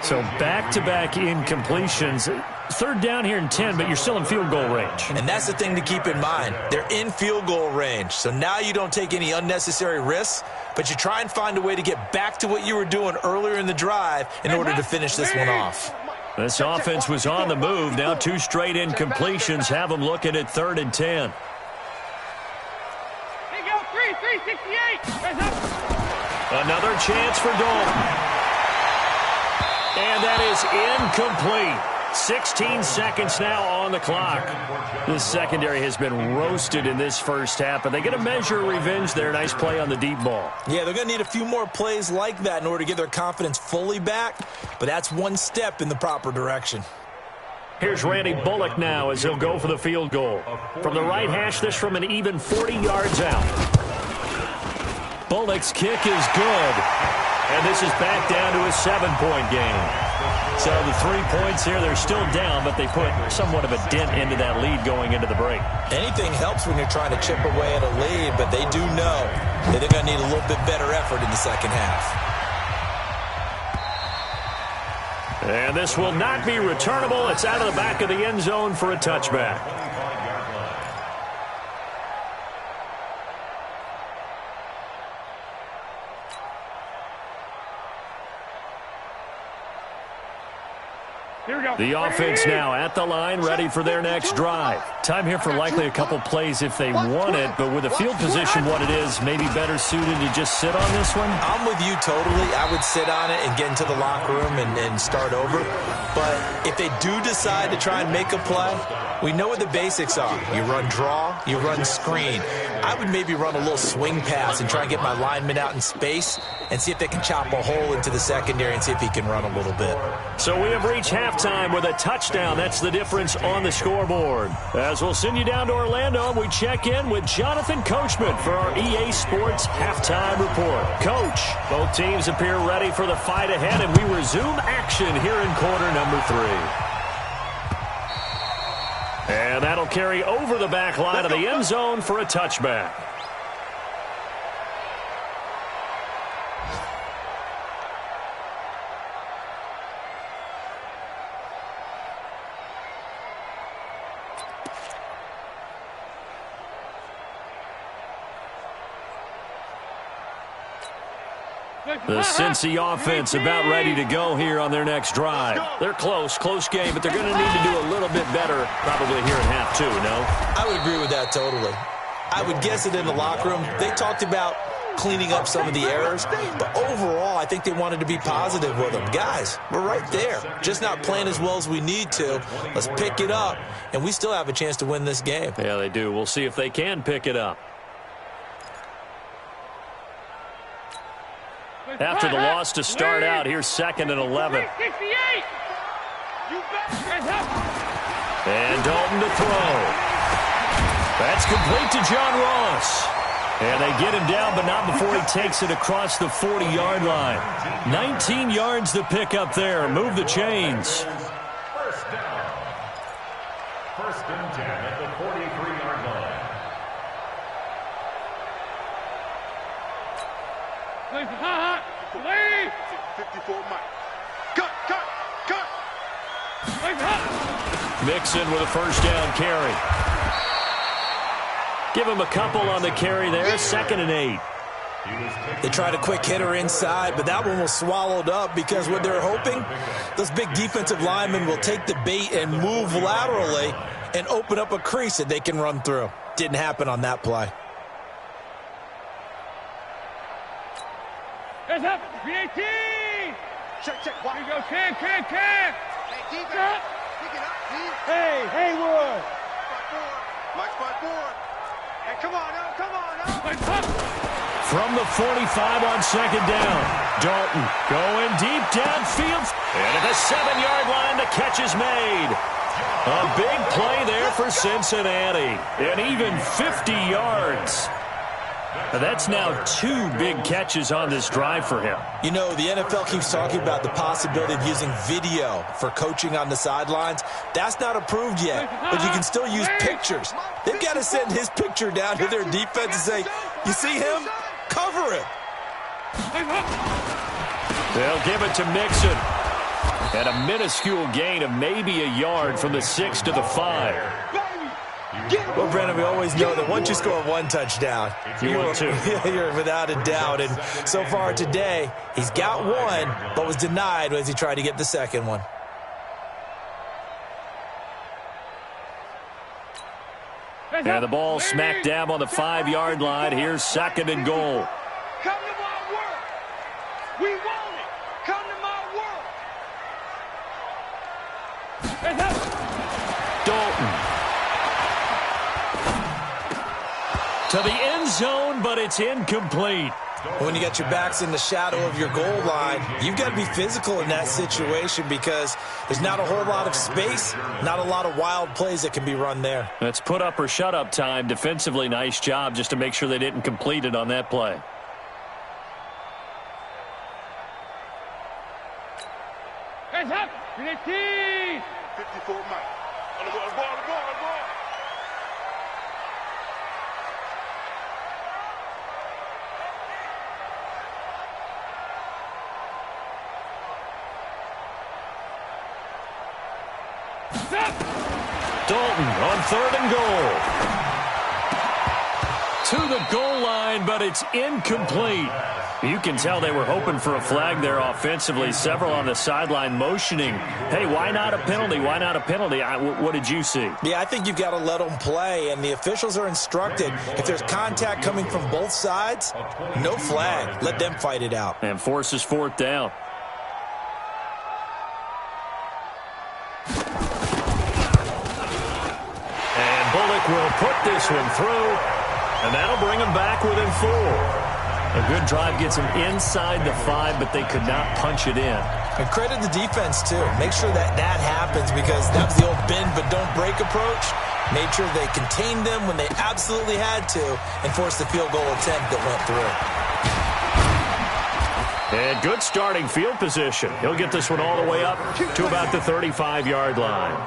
So back-to-back incompletions. 3rd down here and 10, but you're still in field goal range. And that's the thing to keep in mind. They're in field goal range. So now you don't take any unnecessary risks, but you try and find a way to get back to what you were doing earlier in the drive in order to finish this one off. This offense was on the move. Now 2 straight incompletions have them looking at 3rd and 10. They go 368. Another chance for Dalton. And that is incomplete. 16 seconds now on the clock. This secondary has been roasted in this first half, but they get a measure of revenge there. Nice play on the deep ball. Yeah, they're going to need a few more plays like that in order to get their confidence fully back, but that's one step in the proper direction. Here's Randy Bullock now as he'll go for the field goal. From the right hash, this from an even 40 yards out. Bullock's kick is good, and this is back down to a 7-point game. So the 3 points here, they're still down, but they put somewhat of a dent into that lead going into the break. Anything helps when you're trying to chip away at a lead, but they do know that they're going to need a little bit better effort in the second half. And this will not be returnable. It's out of the back of the end zone for a touchback. The offense now at the line, ready for their next drive. Time here for likely a couple plays if they want it, but with the field position what it is, maybe better suited to just sit on this one? I'm with you totally. I would sit on it and get into the locker room and start over. But if they do decide to try and make a play, we know what the basics are. You run draw, you run screen. I would maybe run a little swing pass and try and get my lineman out in space and see if they can chop a hole into the secondary and see if he can run a little bit. So we have reached halftime with a touchdown. That's the difference on the scoreboard. As we'll send you down to Orlando, we check in with Jonathan Coachman for our EA Sports Halftime Report. Coach, both teams appear ready for the fight ahead, and we resume action here in quarter number 3. And that'll carry over the back line of the end zone for a touchback. The Cincy offense about ready to go here on their next drive. They're close game, but they're going to need to do a little bit better probably here in half 2, no? I would agree with that totally. I would guess that in the locker room, they talked about cleaning up some of the errors, but overall, I think they wanted to be positive with them. Guys, we're right there. Just not playing as well as we need to. Let's pick it up, and we still have a chance to win this game. Yeah, they do. We'll see if they can pick it up. After the loss to start out, here's 2nd and 11. And Dalton to throw. That's complete to John Ross. And they get him down, but not before he takes it across the 40-yard line. 19 yards to pick up there. Move the chains. First down. 1st and 10 at the 43-yard line. 54 Mike. Cut. Mixon with a first down carry. Give him a couple on the carry there. 2nd and 8. They tried a quick hitter inside, but that one was swallowed up because what they're hoping, those big defensive linemen will take the bait and move laterally and open up a crease that they can run through. Didn't happen on that play. Heads up, VAT! Check, check. Watch. Here you go, Cam. Hey, defense. Pick it up, please. Hey, Haywood. Spot forward. Mike spot forward. Hey, come on now, come on now. Like, pop. From the 45 on second down, Dalton going deep downfield. And at the 7-yard line, the catch is made. A big play there for Cincinnati. And even 50 yards. That's now 2 big catches on this drive for him. You know, the NFL keeps talking about the possibility of using video for coaching on the sidelines. That's not approved yet, but you can still use pictures. They've got to send his picture down to their defense and say, you see him? Cover him. They'll give it to Mixon. And a minuscule gain of maybe a yard from the 6 to the 5. Well, Brandon, we always know that once you score 1 touchdown, you're without a doubt. And so far today, he's got 1, but was denied as he tried to get the second one. And the ball smack dab on the 5-yard line. Here's 2nd and goal. Come to my work. We want it. Come to my work. Dalton. To the end zone, but it's incomplete. When you got your backs in the shadow of your goal line, you've got to be physical in that situation because there's not a whole lot of space, not a lot of wild plays that can be run there. That's put up or shut up time. Defensively, nice job just to make sure they didn't complete it on that play. Heads up, 54 Mike. On the ball. Dalton on 3rd and goal. To the goal line, but it's incomplete. You can tell they were hoping for a flag there offensively. Several on the sideline motioning, hey, why not a penalty? Why not a penalty? What did you see? Yeah, I think you've got to let them play, and the officials are instructed if there's contact coming from both sides, no flag. Let them fight it out. And forces 4th down. Bullock will put this one through, and that'll bring them back within 4. A good drive gets them inside the 5, but they could not punch it in. And credit the defense, too. Make sure that happens because that was the old bend but don't break approach. Made sure they contained them when they absolutely had to and forced the field goal attempt that went through. And good starting field position. He'll get this one all the way up to about the 35-yard line.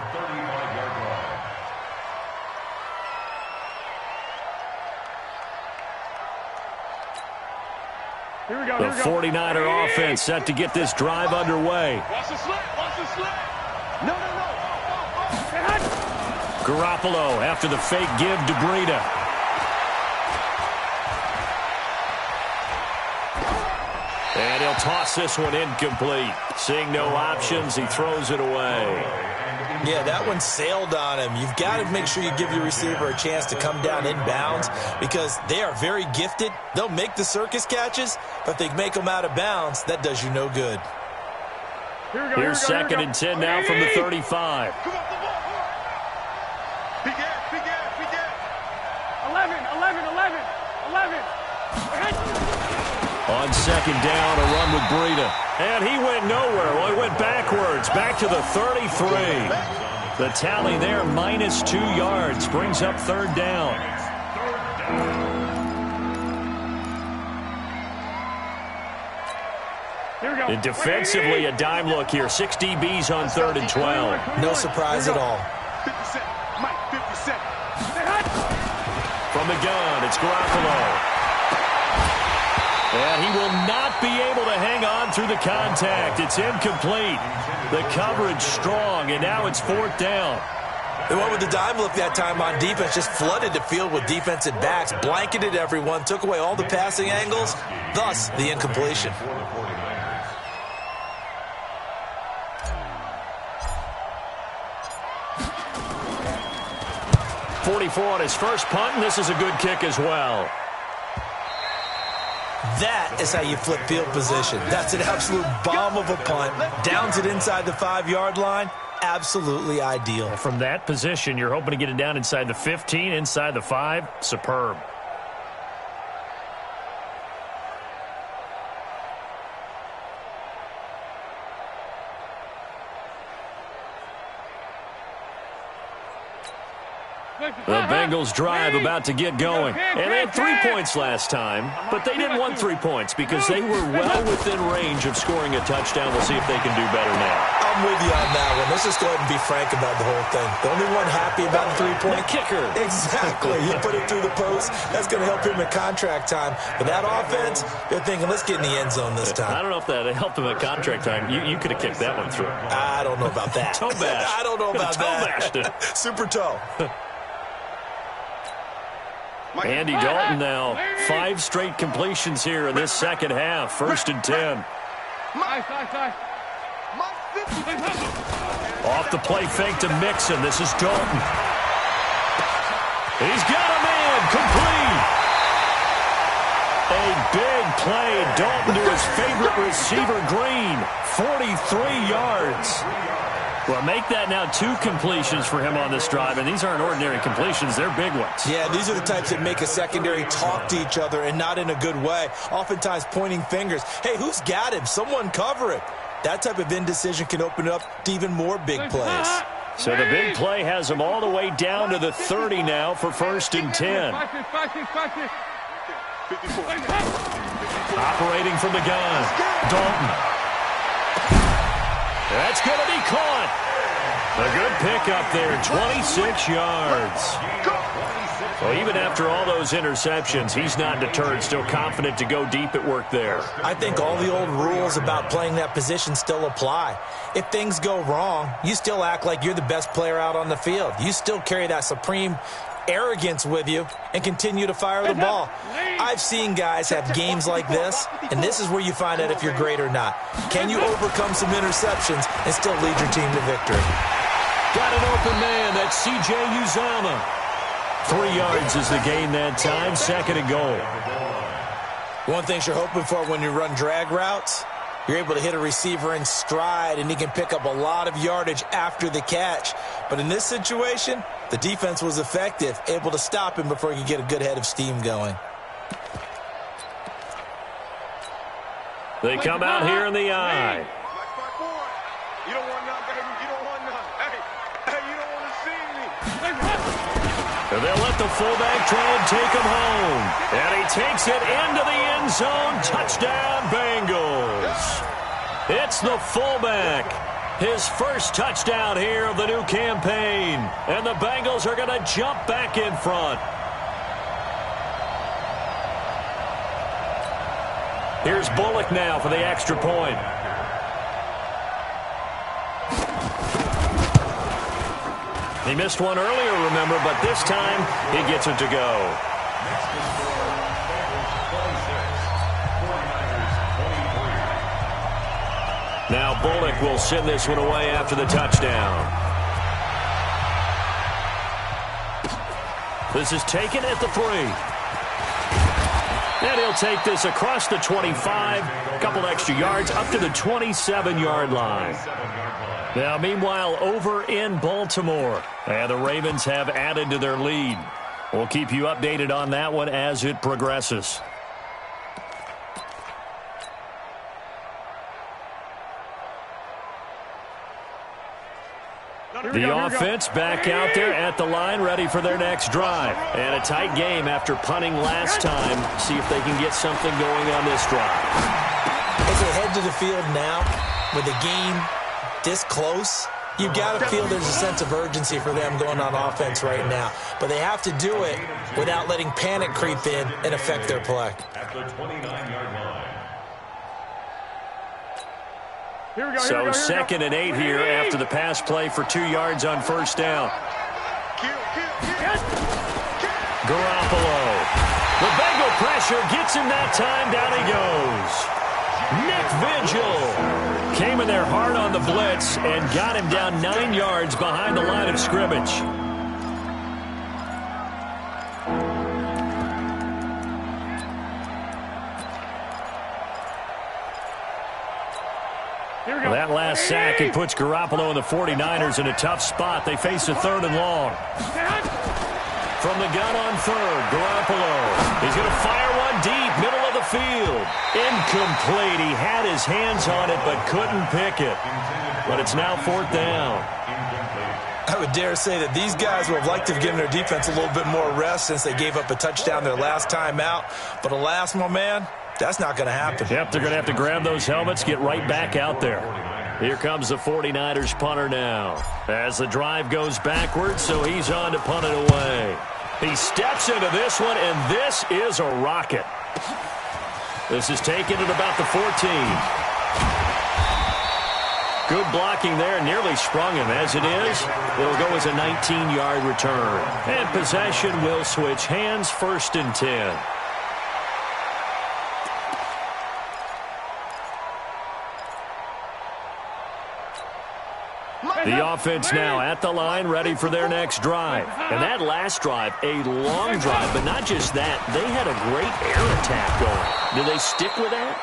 The 49er offense set to get this drive underway. Watch the slip. No. Garoppolo after the fake give to Breida. And he'll toss this one incomplete. Seeing no options, he throws it away. Yeah, that one sailed on him. You've got to make sure you give your receiver a chance to come down inbounds because they are very gifted. They'll make the circus catches, but if they make them out of bounds, that does you no good. Here's 2nd and 10 now from the 35. Come on, the ball. Big air. 11. On 2nd down, a run with Breida. And he went nowhere. Well, he went backwards, back to the 33. The tally there, -2 yards, brings up 3rd down. And defensively, a dime look here. 6 DBs on 3rd and 12. No surprise at all. 57. Mike, 57. From the gun, it's Garoppolo. And he will not be able to hang on through the contact. It's incomplete. The coverage strong, and now it's 4th down. They went with the dime look that time on defense, just flooded the field with defensive backs, blanketed everyone, took away all the passing angles, thus the incompletion. 44 on his first punt, and this is a good kick as well. That is how you flip field position. That's an absolute bomb of a punt. Downs it inside the 5-yard line. Absolutely ideal. From that position, you're hoping to get it down inside the 15, inside the 5. Superb. The Bengals drive about to get going. And they had 3 points last time, but they didn't want 3 points because they were well within range of scoring a touchdown. We'll see if they can do better now. I'm with you on that one. Let's just go ahead and be frank about the whole thing. The only one happy about a 3-point kicker. Exactly. You put it through the post. That's going to help him in contract time. But that offense, they're thinking, let's get in the end zone this time. I don't know if that helped him at contract time. You could have kicked that one through. I don't know about that. Toe bash. I don't know about toe bashed it. Super toe. Andy Dalton now. 5 straight completions here in this second half. 1st and 10. Off the play fake to Mixon. This is Dalton. He's got a man. Complete. A big play. Dalton to his favorite receiver, Green. 43 yards. Well, make that now 2 completions for him on this drive, and these aren't ordinary completions. They're big ones. Yeah, these are the types that make a secondary talk to each other and not in a good way, oftentimes pointing fingers. Hey, who's got him? Someone cover it. That type of indecision can open up to even more big plays. So the big play has him all the way down to the 30 now for 1st and 10. Operating from the gun, Dalton. That's going to be caught. A good pickup there, 26 yards. Well, even after all those interceptions, he's not deterred, still confident to go deep at work there. I think all the old rules about playing that position still apply. If things go wrong, you still act like you're the best player out on the field. You still carry that supreme arrogance with you and continue to fire the ball. I've seen guys have games like this, and this is where you find out if you're great or not. Can you overcome some interceptions and still lead your team to victory? Got an open man. That's C.J. Uzomah. 3 yards is the gain that time. 2nd and goal. One thing you're hoping for when you run drag routes, you're able to hit a receiver in stride, and he can pick up a lot of yardage after the catch. But in this situation, the defense was effective, able to stop him before he could get a good head of steam going. They come out here in the eye. You don't want none, baby. You don't want none. Hey, you don't want to see me. And they'll let the fullback try and take him home. And he takes it into the end zone. Touchdown, Bengals. It's the fullback. His first touchdown here of the new campaign. And the Bengals are going to jump back in front. Here's Bullock now for the extra point. He missed one earlier, remember, but this time he gets it to go. Now Bullock will send this one away after the touchdown. This is taken at the 3. And he'll take this across the 25, a couple extra yards, up to the 27-yard line. Now, meanwhile, over in Baltimore, the Ravens have added to their lead. We'll keep you updated on that one as it progresses. The offense back out there at the line, ready for their next drive. And a tight game after punting last time. See if they can get something going on this drive. As they head to the field now, with the game this close, you've got to feel there's a sense of urgency for them going on offense right now. But they have to do it without letting panic creep in and affect their play. At the 29-yard line. So 2nd and 8 here after the pass play for 2 yards on 1st down. Garoppolo. The Bengal pressure gets him that time. Down he goes. Nick Vigil came in there hard on the blitz and got him down 9 yards behind the line of scrimmage. Well, that last sack, it puts Garoppolo and the 49ers in a tough spot. They face a 3rd and long. From the gun on 3rd, Garoppolo. He's going to fire one deep, middle of the field. Incomplete. He had his hands on it but couldn't pick it. But it's now 4th down. I would dare say that these guys would have liked to have given their defense a little bit more rest since they gave up a touchdown their last time out. But alas, my man, that's not going to happen. Yep, they're going to have to grab those helmets, get right back out there. Here comes the 49ers punter now. As the drive goes backwards, so he's on to punt it away. He steps into this one, and this is a rocket. This is taken at about the 14. Good blocking there, nearly sprung him. As it is, it'll go as a 19-yard return. And possession will switch hands, 1st and 10. The offense now at the line, ready for their next drive. And that last drive, a long drive, but not just that. They had a great air attack going. Do they stick with that?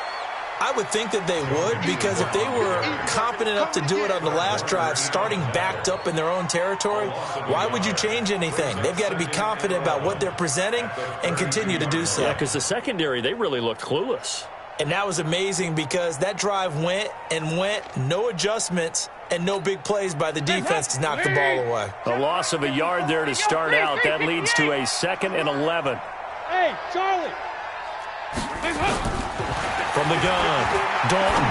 I would think that they would, because if they were confident enough to do it on the last drive, starting backed up in their own territory, why would you change anything? They've got to be confident about what they're presenting and continue to do so. Yeah, because the secondary, they really looked clueless. And that was amazing because that drive went and went, no adjustments, and no big plays by the defense to knock the ball away. A loss of a yard there to start out. That leads to a 2nd and 11. Hey, Charlie. From the gun, Dalton.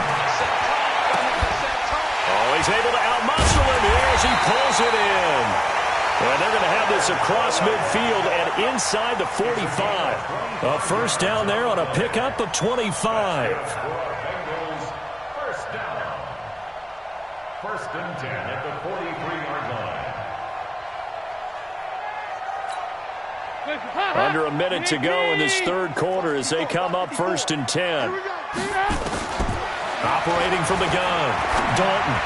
Oh, he's able to outmuscle him here as he pulls it in. And they're going to have this across midfield and inside the 45. A 1st down there on a pickup of 25. First down. 1st and 10 at the 43-yard line. Under a minute to go in this 3rd quarter as they come up 1st and 10. Operating from the gun, Dalton.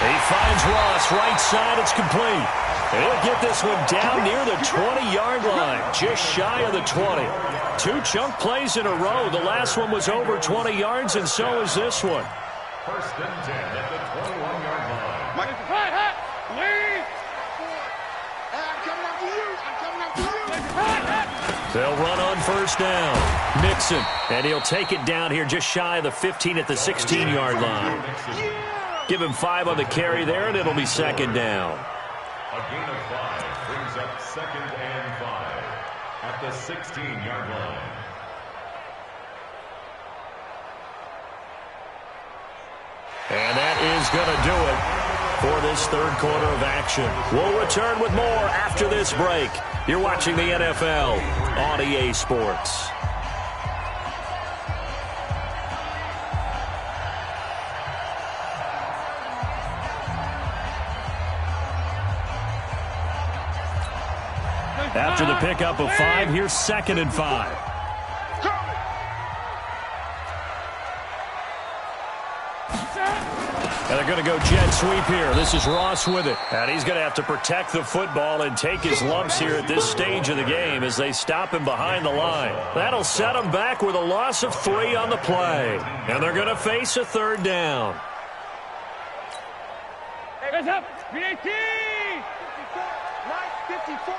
He finds Ross, right side, it's complete. He'll get this one down near the 20-yard line, just shy of the 20. 2 chunk plays in a row. The last one was over 20 yards, and so is this one. 1st and 10 at the 21-yard line. They'll run on 1st down. Mixon, and he'll take it down here just shy of the 15 at the 16-yard line. Give him 5 on the carry there, and it'll be 2nd down. A gain of 5 brings up 2nd and 5 at the 16-yard line. And that is going to do it for this 3rd quarter of action. We'll return with more after this break. You're watching the NFL on EA Sports. After the pickup of 5, here's 2nd and 5. And they're going to go jet sweep here. This is Ross with it. And he's going to have to protect the football and take his lumps here at this stage of the game as they stop him behind the line. That'll set him back with a loss of 3 on the play. And they're going to face a 3rd down. Heads up. 318. 54.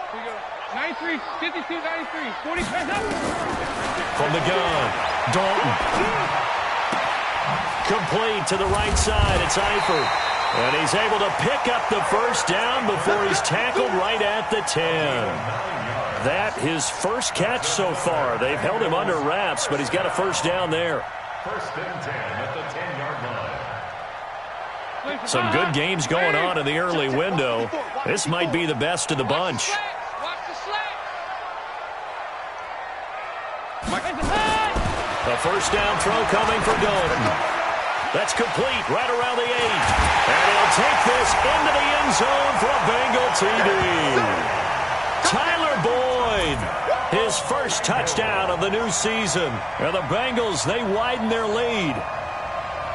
93, 52, 93. 40, heads up. From the gun, Dalton. Complete to the right side. It's Eifert. And he's able to pick up the 1st down before he's tackled right at the 10. That his 1st catch so far. They've held him under wraps, but he's got a 1st down there. 1st and 10 at the 10-yard line. Some good games going on in the early window. This might be the best of the bunch. A 1st down throw coming for Dalton. That's complete right around the 8. And he'll take this into the end zone for a Bengal TD. Tyler Boyd, his first touchdown of the new season. And the Bengals, they widen their lead.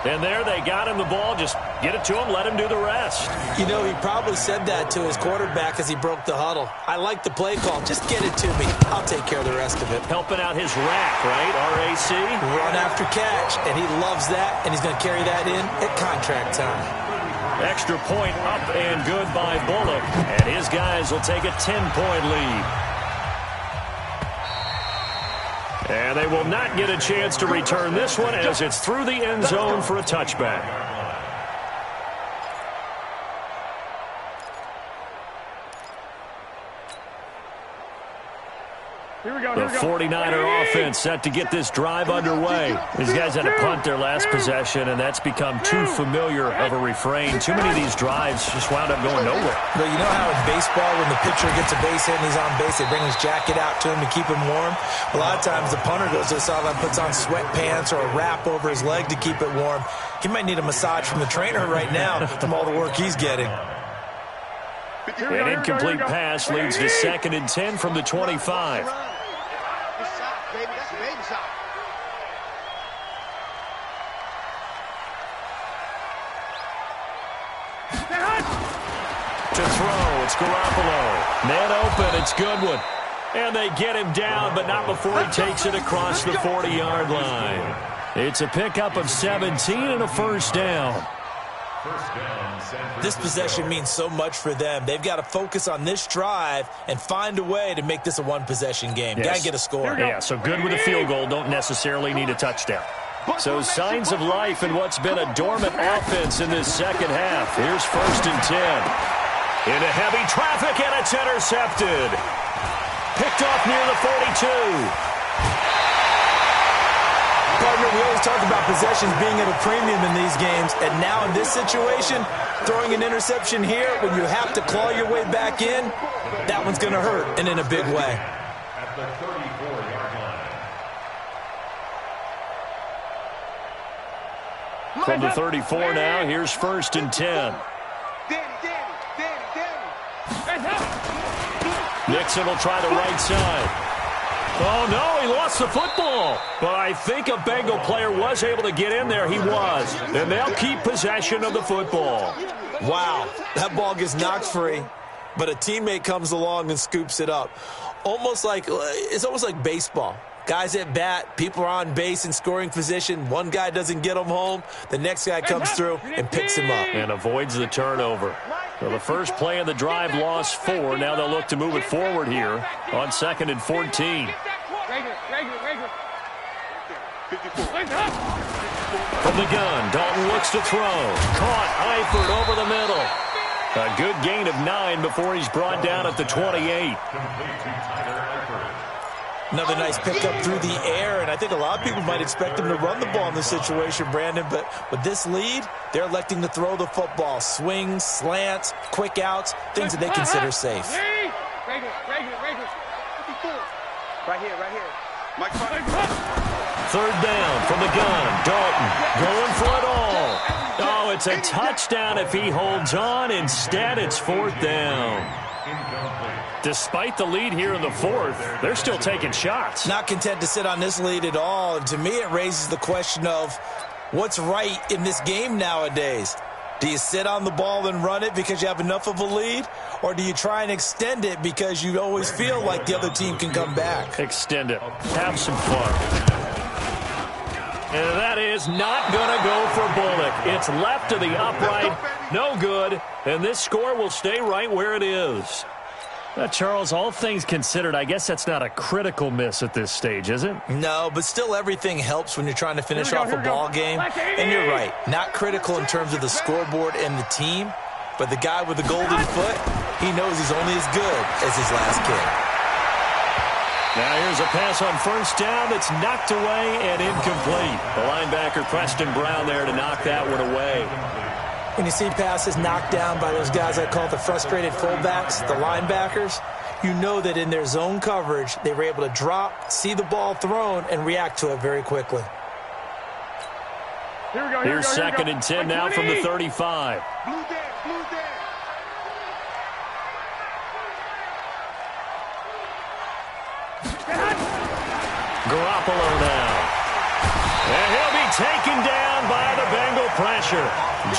And there they got him the ball. Just get it to him, let him do the rest. You know, he probably said that to his quarterback as he broke the huddle. I like the play call. Just get it to me. I'll take care of the rest of it. Helping out his rack, right? RAC? Run after catch. And he loves that, and he's going to carry that in at contract time. Extra point up and good by Bullock. And his guys will take a 10-point lead. And they will not get a chance to return this one as it's through the end zone for a touchback. The 49er offense set to get this drive underway. These guys had to punt their last possession, and that's become too familiar of a refrain. Too many of these drives just wound up going nowhere. But you know how in baseball, when the pitcher gets a base hit and he's on base, they bring his jacket out to him to keep him warm? A lot of times the punter goes to the sideline, puts on sweatpants or a wrap over his leg to keep it warm. He might need a massage from the trainer right now from all the work he's getting. An incomplete pass leads to 2nd and 10 from the 25. To throw, it's Garoppolo. Man open, it's Goodwin. And they get him down, but not before he takes it across the 40-yard line. It's a pickup of 17 and a first down. This possession means so much for them. They've got to focus on this drive and find a way to make this a one-possession game. Yes. Got to get a score. Yeah, so good with a field goal, don't necessarily need a touchdown. So signs of life in what's been a dormant offense in this second half. Here's 1st and 10. Into heavy traffic, and it's intercepted. Picked off near the 42. Partner, we always talk about possessions being at a premium in these games, and now in this situation, throwing an interception here when you have to claw your way back in, that one's going to hurt, and in a big way. At the 34-yard line. From the 34 now, here's 1st and 10. Nixon will try the right side. Oh, no, he lost the football. But I think a Bengal player was able to get in there. He was. And they'll keep possession of the football. Wow, that ball gets knocked free, but a teammate comes along and scoops it up. It's almost like baseball. Guys at bat, people are on base in scoring position. One guy doesn't get him home. The next guy comes through and picks him up. And avoids the turnover. So the first play of the drive lost 4. Now they'll look to move it forward here on 2nd and 14. From the gun, Dalton looks to throw. Caught, Eifert over the middle. A good gain of 9 before he's brought down at the 28. Another nice pickup through the air, and I think a lot of people might expect him to run the ball in this situation, Brandon, but with this lead, they're electing to throw the football. Swings, slants, quick outs, things that they consider safe. Right here. 3rd down from the gun. Dalton going for it all. Oh, it's a touchdown if he holds on. Instead, it's 4th down. Despite the lead here in the 4th, they're still taking shots. Not content to sit on this lead at all. And to me, it raises the question of what's right in this game nowadays. Do you sit on the ball and run it because you have enough of a lead? Or do you try and extend it because you always feel like the other team can come back? Extend it. Have some fun. And that is not going to go for Bullock. It's left to the upright. No good. And this score will stay right where it is. Charles, all things considered, I guess that's not a critical miss at this stage, is it? No, but still everything helps when you're trying to finish off a ball game. And you're right, not critical in terms of the scoreboard and the team, but the guy with the golden foot, he knows he's only as good as his last kick. Now here's a pass on 1st down that's knocked away and incomplete. The linebacker, Preston Brown, there to knock that one away. When you see passes knocked down by those guys I call the frustrated fullbacks, the linebackers, you know that in their zone coverage, they were able to drop, see the ball thrown, and react to it very quickly. Here's 2nd and 10 now from the 35. Garoppolo now. And he'll be taken down by the Bengal pressure.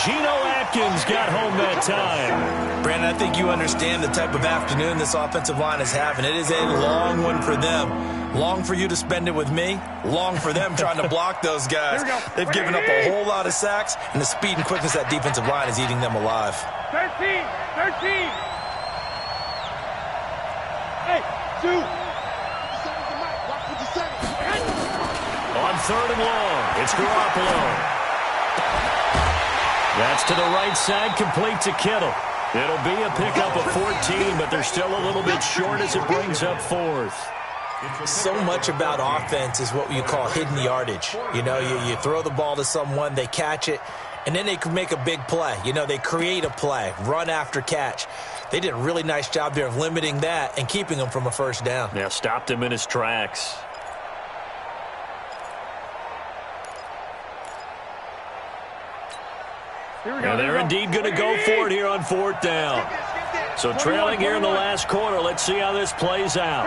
Geno Atkins got home that time. Brandon, I think you understand the type of afternoon this offensive line is having. It is a long one for them. Long for you to spend it with me. Long for them trying to block those guys. They've given up a whole lot of sacks, and the speed and quickness of that defensive line is eating them alive. 13. Hey, 2. On 3rd and long, it's Garoppolo. That's to the right side, complete to Kittle. It'll be a pickup of 14, but they're still a little bit short as it brings up 4th. So much about offense is what you call hidden yardage. You know, you throw the ball to someone, they catch it, and then they can make a big play. You know, they create a play, run after catch. They did a really nice job there of limiting that and keeping him from a first down. Yeah, stopped him in his tracks. And they're indeed going to go for it here on 4th down. So trailing here in the last quarter. Let's see how this plays out.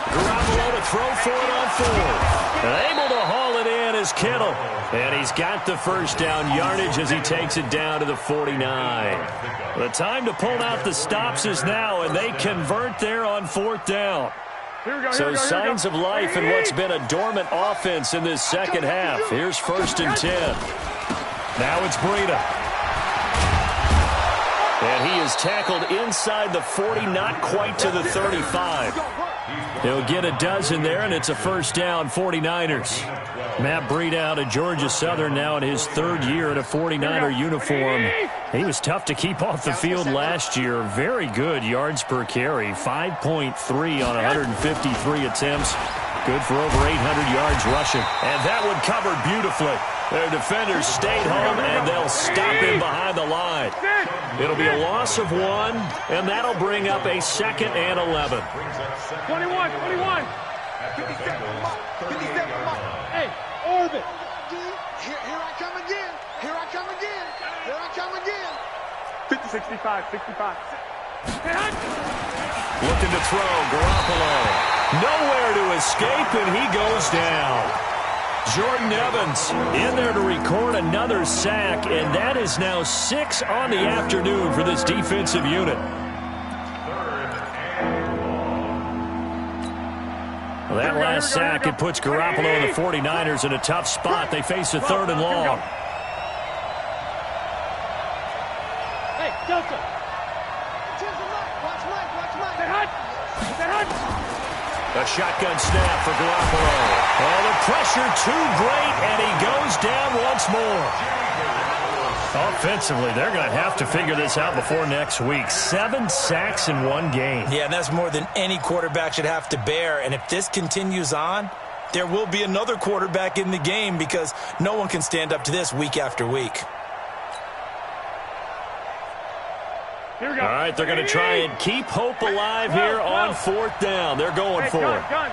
Garoppolo to throw for it on 4th. And able to haul it in is Kittle. And he's got the first down yardage as he takes it down to the 49. The time to pull out the stops is now, and they convert there on 4th down. So signs of life in what's been a dormant offense in this second half. Here's 1st and 10. Now it's Breida. And he is tackled inside the 40, not quite to the 35. He'll get a dozen there, and it's a first down, 49ers. Matt Breida out of Georgia Southern now in his 3rd year in a 49er uniform. He was tough to keep off the field last year. Very good yards per carry, 5.3 on 153 attempts. Good for over 800 yards rushing. And that one covered beautifully. Their defenders stayed home, and they'll stop him behind the line. It'll be a loss of 1, and that'll bring up a 2nd and 11. 21. 57. Hey, Orbit. Here I come again. 65. Looking to throw, Garoppolo. Nowhere to escape, and he goes down. Jordan Evans in there to record another sack, and that is now 6 on the afternoon for this defensive unit. Well, that last sack, it puts Garoppolo and the 49ers in a tough spot. They face a 3rd and long. Hey, Delta. A shotgun snap for Garoppolo. Oh, the pressure too great, and he goes down once more. Offensively, they're going to have to figure this out before next week. 7 sacks in 1 game. Yeah, and that's more than any quarterback should have to bear. And if this continues on, there will be another quarterback in the game because no one can stand up to this week after week. Here we go. All right, they're going to try and keep hope alive here on 4th down. They're going for it. Gun.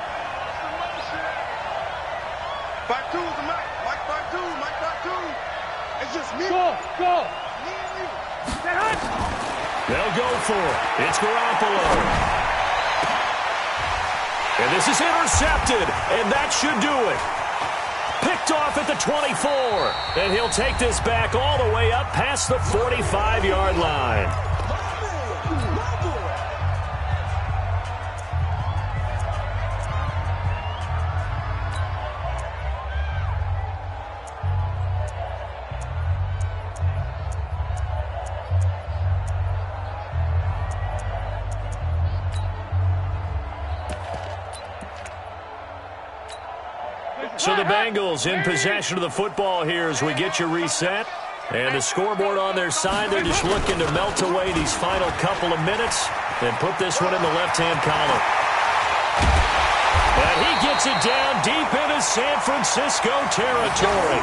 5-2 is the Mike. Mike 5-2. It's just me. Go. Me and you. They'll go for it. It's Garoppolo. And this is intercepted, and that should do it. Picked off at the 24, and he'll take this back all the way up past the 45-yard line. So the Bengals in possession of the football here as we get you reset. And the scoreboard on their side, they're just looking to melt away these final couple of minutes and put this one in the left-hand column. And he gets it down deep into San Francisco territory.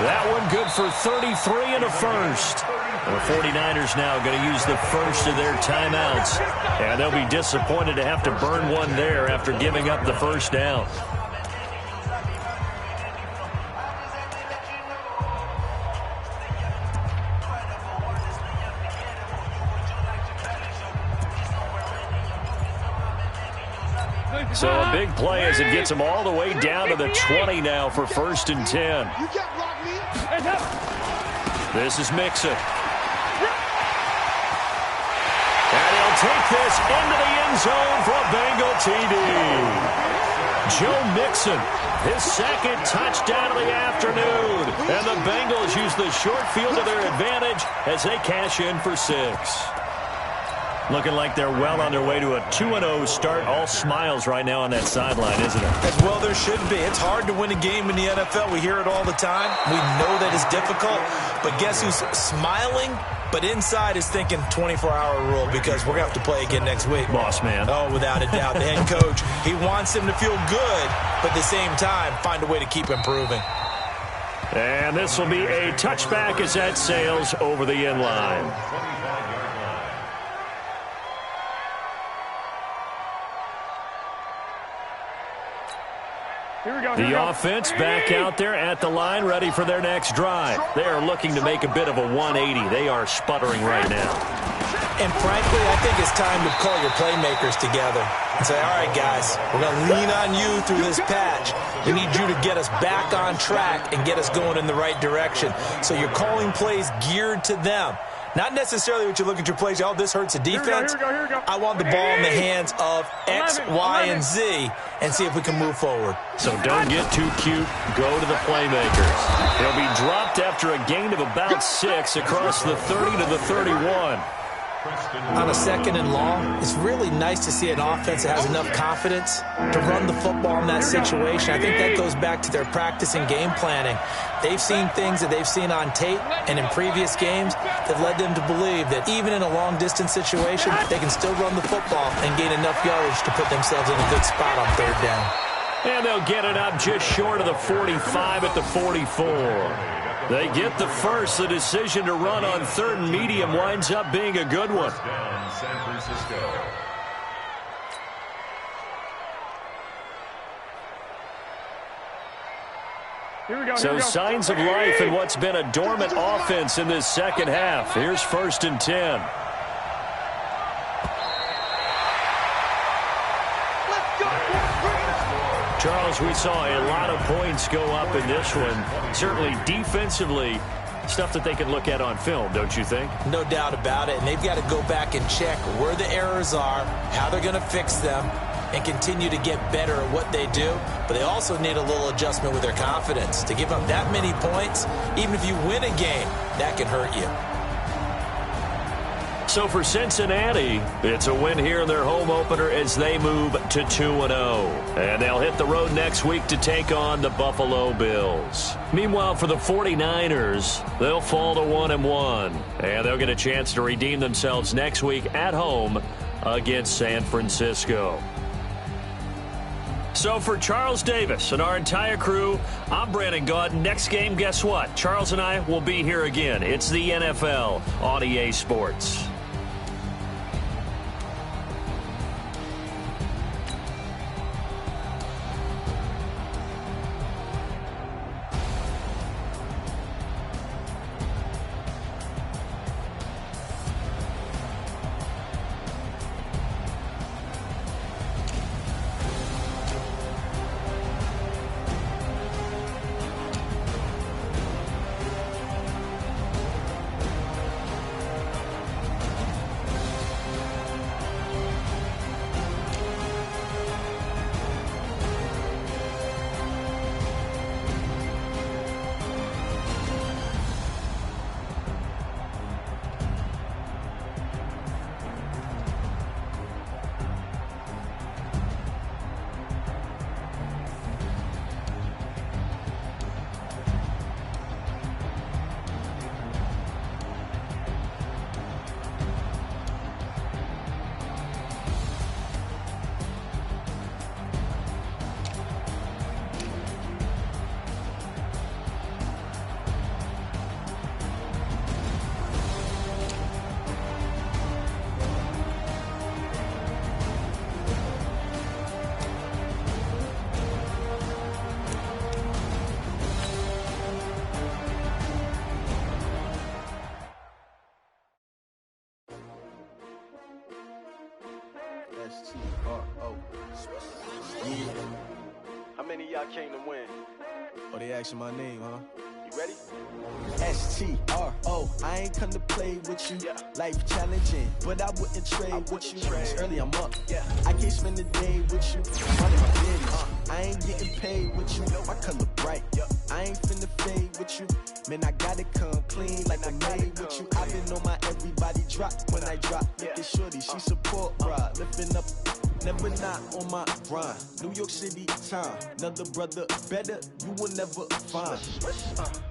That one good for 33 and a first. The 49ers now going to use the first of their timeouts. And they'll be disappointed to have to burn one there after giving up the first down. So a big play as it gets them all the way down to the 20 now for 1st and 10. You can't block me. This is Mixon. And he'll take this into the end zone for a Bengal TD. Joe Mixon, his 2nd touchdown of the afternoon. And the Bengals use the short field to their advantage as they cash in for 6. Looking like they're well on their way to a 2-0 start. All smiles right now on that sideline, isn't it? As well there should be. It's hard to win a game in the NFL. We hear it all the time. We know that it's difficult. But guess who's smiling? But inside is thinking 24-hour rule because we're going to have to play again next week. Boss man. Oh, without a doubt. The head coach, he wants him to feel good, but at the same time, find a way to keep improving. And this will be a touchback as that sails over the end line. The offense back out there at the line, ready for their next drive. They are looking to make a bit of a 180. They are sputtering right now. And frankly, I think it's time to call your playmakers together and say, all right, guys, we're going to lean on you through this patch. We need you to get us back on track and get us going in the right direction. So you're calling plays geared to them. Not necessarily what you look at your plays, oh, this hurts the defense. Here we go. I want the ball in the hands of X, Y, and Z and see if we can move forward. So don't get too cute. Go to the playmakers. They'll be dropped after a gain of about 6 across the 30 to the 31. On a 2nd and long, it's really nice to see an offense that has enough confidence to run the football in that situation. I think that goes back to their practice and game planning. They've seen things that they've seen on tape and in previous games that led them to believe that even in a long-distance situation, they can still run the football and gain enough yardage to put themselves in a good spot on 3rd down. And they'll get it up just short of the 45 at the 44. They get the first. The decision to run on 3rd and medium winds up being a good one. San Francisco. So signs of life in what's been a dormant offense in this 2nd half. Here's 1st and 10. Charles, we saw a lot of points go up in this one. Certainly defensively, stuff that they can look at on film, don't you think? No doubt about it. And they've got to go back and check where the errors are, how they're going to fix them, and continue to get better at what they do. But they also need a little adjustment with their confidence. To give up that many points, even if you win a game, that can hurt you. So for Cincinnati, it's a win here in their home opener as they move to 2-0. And they'll hit the road next week to take on the Buffalo Bills. Meanwhile, for the 49ers, they'll fall to 1-1. And they'll get a chance to redeem themselves next week at home against San Francisco. So for Charles Davis and our entire crew, I'm Brandon Gaud. Next game, guess what? Charles and I will be here again. It's the NFL on EA Sports. S-T-R-O. Yeah. How many of y'all came to win? Oh, they asking my name, huh? You ready? S-T-R-O. I ain't come to play with you. Life challenging, but I wouldn't trade with you. It's early, I'm up. I can't spend the day with you. I'm running my business. I ain't getting paid with you. My color bright. I ain't finna fade with you. Man, I gotta come clean like I made with you. I've been on my everybody drop when I drop. Look at shorty, she support ride. Lifting up, never not on my grind. New York City time, another brother better, you will never find.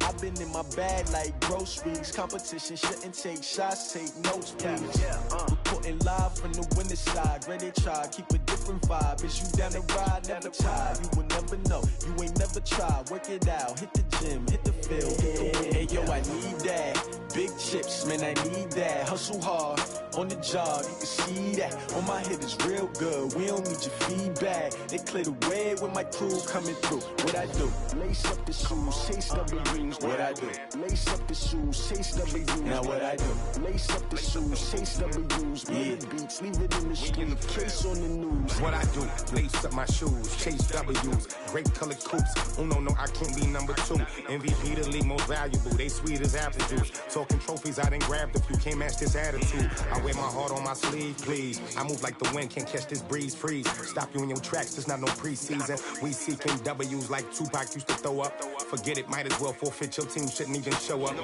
I've been in my bag like groceries. Competition shouldn't take shots, take notes, please. Reporting live from the winning side. Ready to try, keep a different vibe. Is you down the ride, never tired. You will never know, you ain't never tried. Work it out, hit the gym, hit the field, hit the win. Hey yo, I need that. Big chips, man, I need that. Hustle hard, on the job, you can see that. On my head is real good, we don't need your feedback. They clear the way with my crew coming through. What I do? Lace up the shoes, chase W's. What I do? Lace up the shoes, chase W's. Now what I do? Lace up the shoes, chase W's. Bring the beats, leave it in the street, case on the news. What I do? Lace up my shoes, chase W's. Great colored coops. Oh no, I can't be number 2. MVP the league most valuable. They sweet as apple juice. Talking trophies, I done grabbed a few. Can't match this attitude. I wear my heart on my sleeve, please. I move like the wind, can't catch this breeze, freeze. Stop you in your tracks, there's not no preseason. We seeking W's like Tupac used to throw up. Forget it, might as well forfeit, your team shouldn't even show up.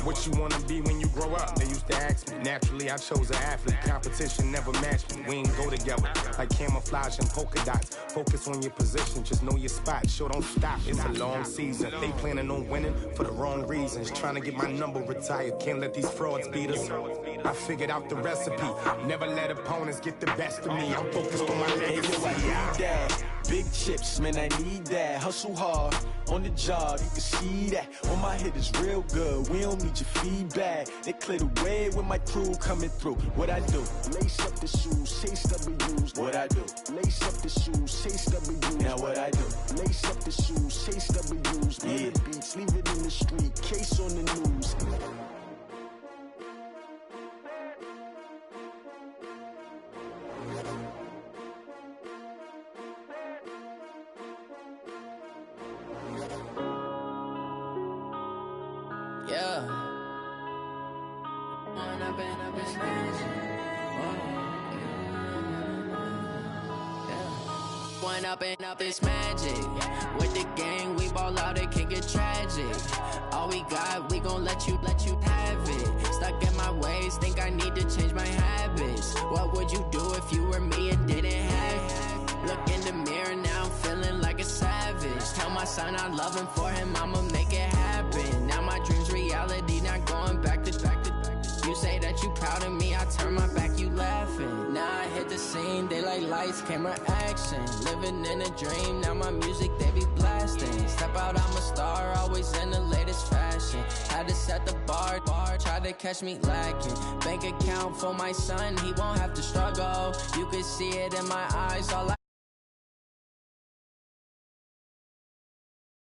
What you wanna be when you grow up? They used to ask me. Naturally, I chose an athlete. Competition never matched me. We ain't go together like camouflage and polka dots. Focus on your position, just know your spot. Sure, don't stop, it's a long season. They planning on winning for the wrong reasons. Trying to get my number retired, can't let these frauds beat us. I figured out the recipe. Never let opponents get the best of me. I'm focused on my legacy. Hey, yo, I need that. Big chips, man, I need that. Hustle hard, on the job, you can see that. On my head is real good, we don't need your feedback. They clear the way with my crew coming through. What I do? Lace up the shoes, chase W's. What I do? Lace up the shoes, chase W's. Now what I do? Lace up the shoes, chase W's. Bring the beats, leave it in the street, case on the news. Up it's magic. With the gang, we ball out, it can get tragic. All we got, we gon' let you have it. Stuck in my ways, think I need to change my habits. What would you do if you were me and didn't have it? Look in the mirror, now I'm feeling like a savage. Tell my son I love him, for him I'ma make it happen. Now my dream's reality, not going back to. You say that you proud of me, I turn my back, you laughing. Now I hit the scene, they like lights, camera, action. Living in a dream, now my music, they be blasting. Step out, I'm a star, always in the latest fashion. Had to set the bar, try to catch me lacking. Bank account for my son, he won't have to struggle. You can see it in my eyes, all